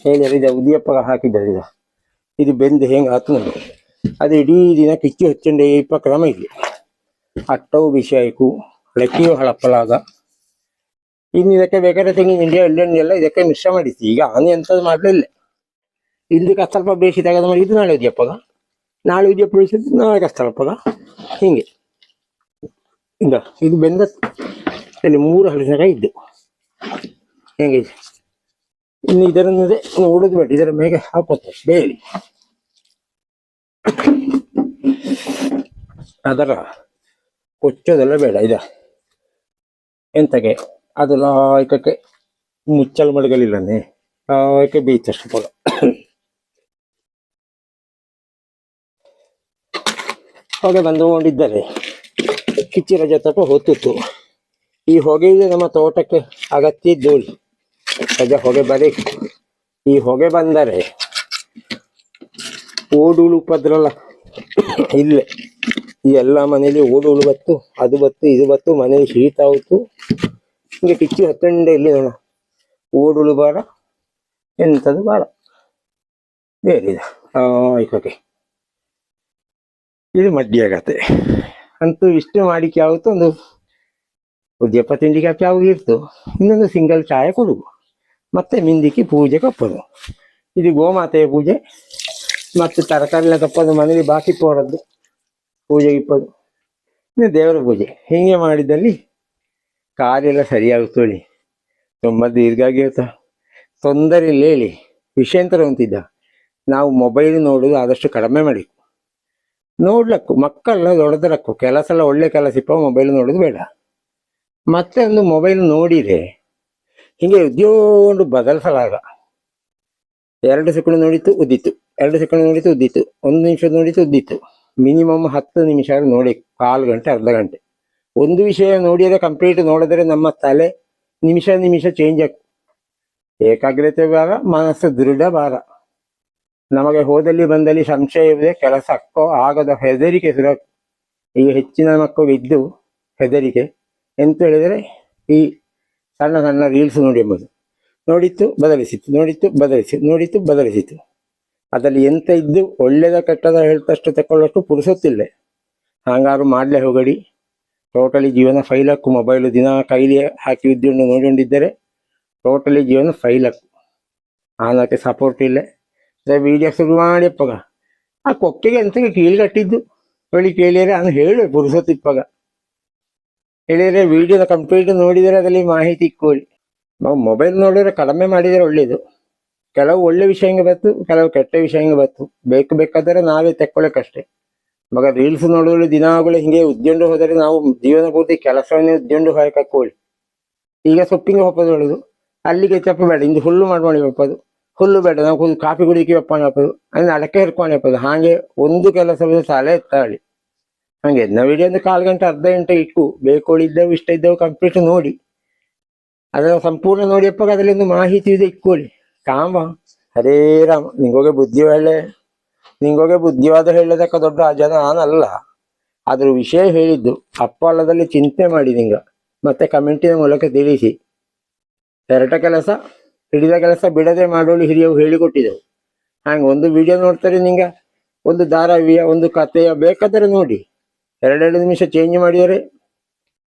ಹೇಳಿದರೆ ಇದು ಉದಿಯಪ್ಪ ಹಾಕಿದ್ದಾರೆ ಇದು ಬೆಂದು ಹೆಂಗೆ ಆತು ನೋಡಿ ಅದು ಇಡೀ ದಿನ ಕಿಚ್ಚು ಹಚ್ಚಂಡೆ ಇಪ್ಪ ಕ್ರಮ ಇಲ್ಲಿ ಅಟ್ಟವು ವಿಷಯಕ್ಕೂ ಲೆಕ್ಕಿಯು ಹಳಪ್ಪಲಾಗ ಇನ್ನು ಇದಕ್ಕೆ ಬೇಕಾದ್ರೆ ತೆಂಗಿನ ಹಿಂಡಿ ಎಳ್ಳೆಣ್ಣೆಲ್ಲ ಇದಕ್ಕೆ ಮಿಶ್ರ ಮಾಡಿಸಿ ಈಗ ಆನೆ ಅಂಥದ್ದು ಮಾಡಲಿಲ್ಲ ಇದಕ್ಕೆ ಸ್ವಲ್ಪ ಬೇಯಿಸಿ ತೆಗೆದು ಮಾಡಿ ಇದು ನಾಳೆ ಉದಿಯಪ್ಪಗ ನಾಳೆ ಉದಿಯಪ್ಪ ಬೇಯಿಸಿದ್ದು ನಾಳೆ ಕಷ್ಟಲ್ಪಗ ಹೀಗೆ ಈಗ ಇದು ಬೆಂದ ಇಲ್ಲಿ 3 ಹಲಸಿನಕಾಯಿ ಇದ್ದು ಹೆಂಗೆ ಇನ್ನು ಇದರನ್ನದೇ ನೋಡೋದು ಬೇಡ ಇದರ ಮೇಲೆ ಹಾಕೋತಾರೆ ಬೇಲಿ ಅದರ ಕೊಚ್ಚೋದೆಲ್ಲ ಬೇಡ ಇದ ಎಂತಗೆ ಅದು ಲಾಯಕಕ್ಕೆ ಮುಚ್ಚಲು ಮಡಗಲಿಲ್ಲನೇ ಲಾಯಕ್ಕೆ ಬೇಯ್ತಷ್ಟು ಪಗ ಹೊಗೆ ಬಂದುಕೊಂಡಿದ್ದರೆ ಕಿಚ್ಚಿರ ಜೊತೆ ಹೊತ್ತಿತ್ತು ಈ ಹೊಗೆಗೆ ನಮ್ಮ ತೋಟಕ್ಕೆ ಅಗತ್ಯ ಇದ್ದೋಳಿ ಸದ್ಯ ಹೊಗೆ ಬರೀ ಈ ಹೊಗೆ ಬಂದರೆ ಓಡುಳು ಉಪದ್ರಲ್ಲ ಇಲ್ಲೇ ಈ ಎಲ್ಲ ಮನೇಲಿ ಓಡುಳು ಬತ್ತು ಅದು ಬತ್ತು ಇದು ಬತ್ತು ಮನೇಲಿ ಶೀತ ಆಯ್ತು ಹಿಂಗೆ ಕಿಚ್ಚಿ ಹತ್ತಂಡೆ ಇಲ್ಲಿ ನೋಡ ಓಡುಳು ಬಾರ ಎಂಥದ್ದು ಬಾರ ಬೇರೆ ಆಯ್ಕೆ ಇದು ಮಡ್ಡಿ ಆಗತ್ತೆ ಅಂತೂ ಇಷ್ಟು ಮಾಡಿಕೆ ಆಗುತ್ತೋ ಒಂದು ಉದ್ಯಪ್ಪ ತಿಂಡಿ ಕಾಪಿ ಯಾವಾಗ ಇರ್ತು ಇನ್ನೊಂದು ಸಿಂಗಲ್ ಚಾಯ ಕೊಡುಗು ಮತ್ತೆ ಮಿಂದಿಕ್ಕಿ ಪೂಜೆ ಕಪ್ಪದು ಇದು ಗೋಮಾತೆಯ ಪೂಜೆ ಮತ್ತು ತರಕಾರಿನ ತಪ್ಪದು ಮನೇಲಿ ಬಾಕಿ ಪೋರದ್ದು ಪೂಜೆಗೆ ಇಪ್ಪದು ಇನ್ನು ದೇವರ ಪೂಜೆ ಹೀಗೆ ಮಾಡಿದಲ್ಲಿ ಕಾರ್ಯ ಎಲ್ಲ ಸರಿಯಾಗುತ್ತೋಳಿ ತುಂಬ ದೀರ್ಘಾಗಿರ್ತ ತೊಂದರೆ ಇಲ್ಲ ಹೇಳಿ ವಿಷಯಾಂತರ ಅಂತಿದ್ದ ನಾವು ಮೊಬೈಲ್ ನೋಡೋದು ಆದಷ್ಟು ಕಡಿಮೆ ಮಾಡಿ ನೋಡ್ಲಕ್ಕು ಮಕ್ಕಳನ್ನ ದೊಡ್ಡದರಕ್ಕು ಕೆಲಸ ಎಲ್ಲ ಒಳ್ಳೆ ಕೆಲಸ ಇಪ್ಪ ಮೊಬೈಲ್ ನೋಡೋದು ಬೇಡ ಮತ್ತೆ ಒಂದು ಮೊಬೈಲ್ ನೋಡಿದರೆ ಹಿಂಗೆ ಉದ್ಯೋಗ ಬದಲಿಸಲಾಗ 2 ಸೆಕೆಂಡ್ ನೋಡಿತು ಉದ್ದಿತ್ತು 2 ಸೆಕೆಂಡ್ ನೋಡಿತು ಉದ್ದಿತ್ತು 1 ನಿಮಿಷ ನೋಡಿತು ಉದ್ದಿತ್ತು ಮಿನಿಮಮ್ 10 ನಿಮಿಷ ನೋಡಿ 1/4 ಗಂಟೆ ಅರ್ಧ ಗಂಟೆ ಒಂದು ವಿಷಯ ನೋಡಿದರೆ ಕಂಪ್ಲೀಟ್ ನೋಡಿದ್ರೆ ನಮ್ಮ ತಲೆ ನಿಮಿಷ ಚೇಂಜ್ ಆಗ್ತದೆ ಏಕಾಗ್ರತೆ ಬಾರ ಮನಸ್ಸು ದೃಢ ಬಾರ ನಮಗೆ ಹೋದಲ್ಲಿ ಬಂದಲ್ಲಿ ಸಂಶಯವಿದೆ ಕೆಲಸ ಅಕ್ಕೋ ಆಗದ ಹೆದರಿಕೆ ಸುರ ಈಗ ಹೆಚ್ಚಿನ ಮಕ್ಕಳು ಇದ್ದು ಹೆದರಿಕೆ ಎಂತ ಹೇಳಿದರೆ ಈ ಸಣ್ಣ ಸಣ್ಣ ರೀಲ್ಸ್ ನೋಡಿ ಎಂಬುದು ನೋಡಿತ್ತು ಬದಲಿಸಿತು ಅದರಲ್ಲಿ ಎಂತ ಇದ್ದು ಒಳ್ಳೆಯದ ಕೆಟ್ಟದ ಹೇಳ್ತಷ್ಟು ತಗೊಳ್ಳೋಷ್ಟು ಪುರುಸೊತ್ತಿಲ್ಲ ಹಾಗಾರು ಮಾಡಲೇ ಹೋಗಡಿ ಟೋಟಲಿ ಜೀವನ ಫೈಲಕ್ಕು ಮೊಬೈಲು ದಿನ ಕೈಲಿ ಹಾಕಿ ಉದ್ಯೋಗ ನೋಡಿಕೊಂಡಿದ್ದರೆ ಟೋಟಲಿ ಜೀವನ ಫೈಲಕ್ಕು ಆನಕ್ಕೆ ಸಪೋರ್ಟ್ ಇಲ್ಲ ವಿಡಿಯೋ ಶುರು ಮಾಡಿಯಪ್ಪಗ ಆ ಕೊಕ್ಕೆಗೆ ಎಂತಕ್ಕೆ ಕೀಳು ಕಟ್ಟಿದ್ದು ಹೊಳಿ ಕೇಳಿದರೆ ನಾನು ಹೇಳುವೆ ಪುರುಸೊತ್ತಿಪ್ಪಗ ಹೇಳಿದರೆ ವಿಡಿಯೋನ ಕಂಪ್ಲೀಟ್ ನೋಡಿದರೆ ಅದರಲ್ಲಿ ಮಾಹಿತಿ ಇಕ್ಕೊಳ್ಳಿ ನಾವು ಮೊಬೈಲ್ ನೋಡಿದರೆ ಕಡಿಮೆ ಮಾಡಿದರೆ ಒಳ್ಳೆಯದು ಕೆಲವು ಒಳ್ಳೆ ವಿಷಯಂಗೆ ಬತ್ತು ಕೆಲವು ಕೆಟ್ಟ ವಿಷಯಂಗೆ ಬತ್ತು ಬೇಕಾದರೆ ನಾವೇ ತೆಕ್ಕೊಳ್ಳೋಕ್ಕಷ್ಟೇ ಮಗ ರೀಲ್ಸ್ ನೋಡೋದು ದಿನಾಗಳು ಹಿಂಗೆ ಉದ್ಯೊಂಡು ಹೋದರೆ ನಾವು ಜೀವನ ಪೂರ್ತಿ ಕೆಲಸವನ್ನೇ ಉದ್ಯೊಂಡು ಹೋಗಕ್ಕೋಳಿ ಈಗ ಸೊಪ್ಪಿಗೆ ಒಪ್ಪದು ಹೇಳೋದು ಅಲ್ಲಿಗೆ ಚಪ್ಪ ಬೇಡ ಇಂದು ಹುಲ್ಲು ಮಾಡ್ಕೊಂಡು ಒಪ್ಪದು ಹುಲ್ಲು ಬೇಡ ನಾವು ಕಾಫಿ ಕುಡಿಕೆ ಒಪ್ಪಣೆ ಹಾಕೋದು ಅಂದ್ರೆ ಅಡಕೆ ಹಿಡ್ಕೊಂಡು ಹಾಕೋದು ಹಾಗೆ ಒಂದು ಕೆಲಸವನ್ನು ತಲೆ ಎತ್ತಾಳಿ ಹಾಗೆ ನಾವು ಇಡೀ ಒಂದು 1/4 ಗಂಟೆ ಅರ್ಧ ಗಂಟೆ ಇಟ್ಟು ಬೇಕೋಳಿದ್ದವು ಇಷ್ಟ ಇದ್ದವು ಕಂಪ್ಲೀಟ್ ನೋಡಿ ಅದನ್ನು ಸಂಪೂರ್ಣ ನೋಡಿಯಪ್ಪಾಗ ಅದರಲ್ಲಿ ಒಂದು ಮಾಹಿತಿ ಇದೆ ಇಟ್ಕೊಳ್ಳಿ ಕಾಮ ಹರೇ ರಾಮ ನಿಂಗೋಗೆ ಬುದ್ಧಿವಾದ ಹೇಳೋದಕ್ಕ ದೊಡ್ಡ ಜನ ನಾನಲ್ಲ ಅದ್ರ ವಿಷಯ ಹೇಳಿದ್ದು ಅಪ್ಪ ಅಲ್ಲದಲ್ಲಿ ಚಿಂತೆ ಮಾಡಿ ನಿಂಗ ಮತ್ತೆ ಕಮೆಂಟಿನ ಮೂಲಕ ತಿಳಿಸಿ ಎರಟ ಕೆಲಸ ಹಿಡಿದ ಕೆಲಸ ಬಿಡದೆ ಮಾಡೋಳು ಹಿರಿಯವು ಹೇಳಿಕೊಟ್ಟಿದ್ದೆವು ಹಾಗೆ ಒಂದು ವಿಡಿಯೋ ನೋಡ್ತಾರೆ ನಿಂಗ ಒಂದು ಧಾರಾವ್ಯ ಒಂದು ಕಥೆಯ ಬೇಕಾದರೆ ನೋಡಿ 2 ನಿಮಿಷ ಚೇಂಜ್ ಮಾಡಿದರೆ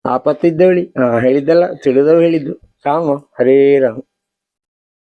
ಆಪತ್ತಿದ್ದವಳಿ ಹೇಳಿದ್ದಲ್ಲ ತಿಳಿದವು ಹೇಳಿದ್ದು ಕಾಮ ಹರೇ ರಾಮ.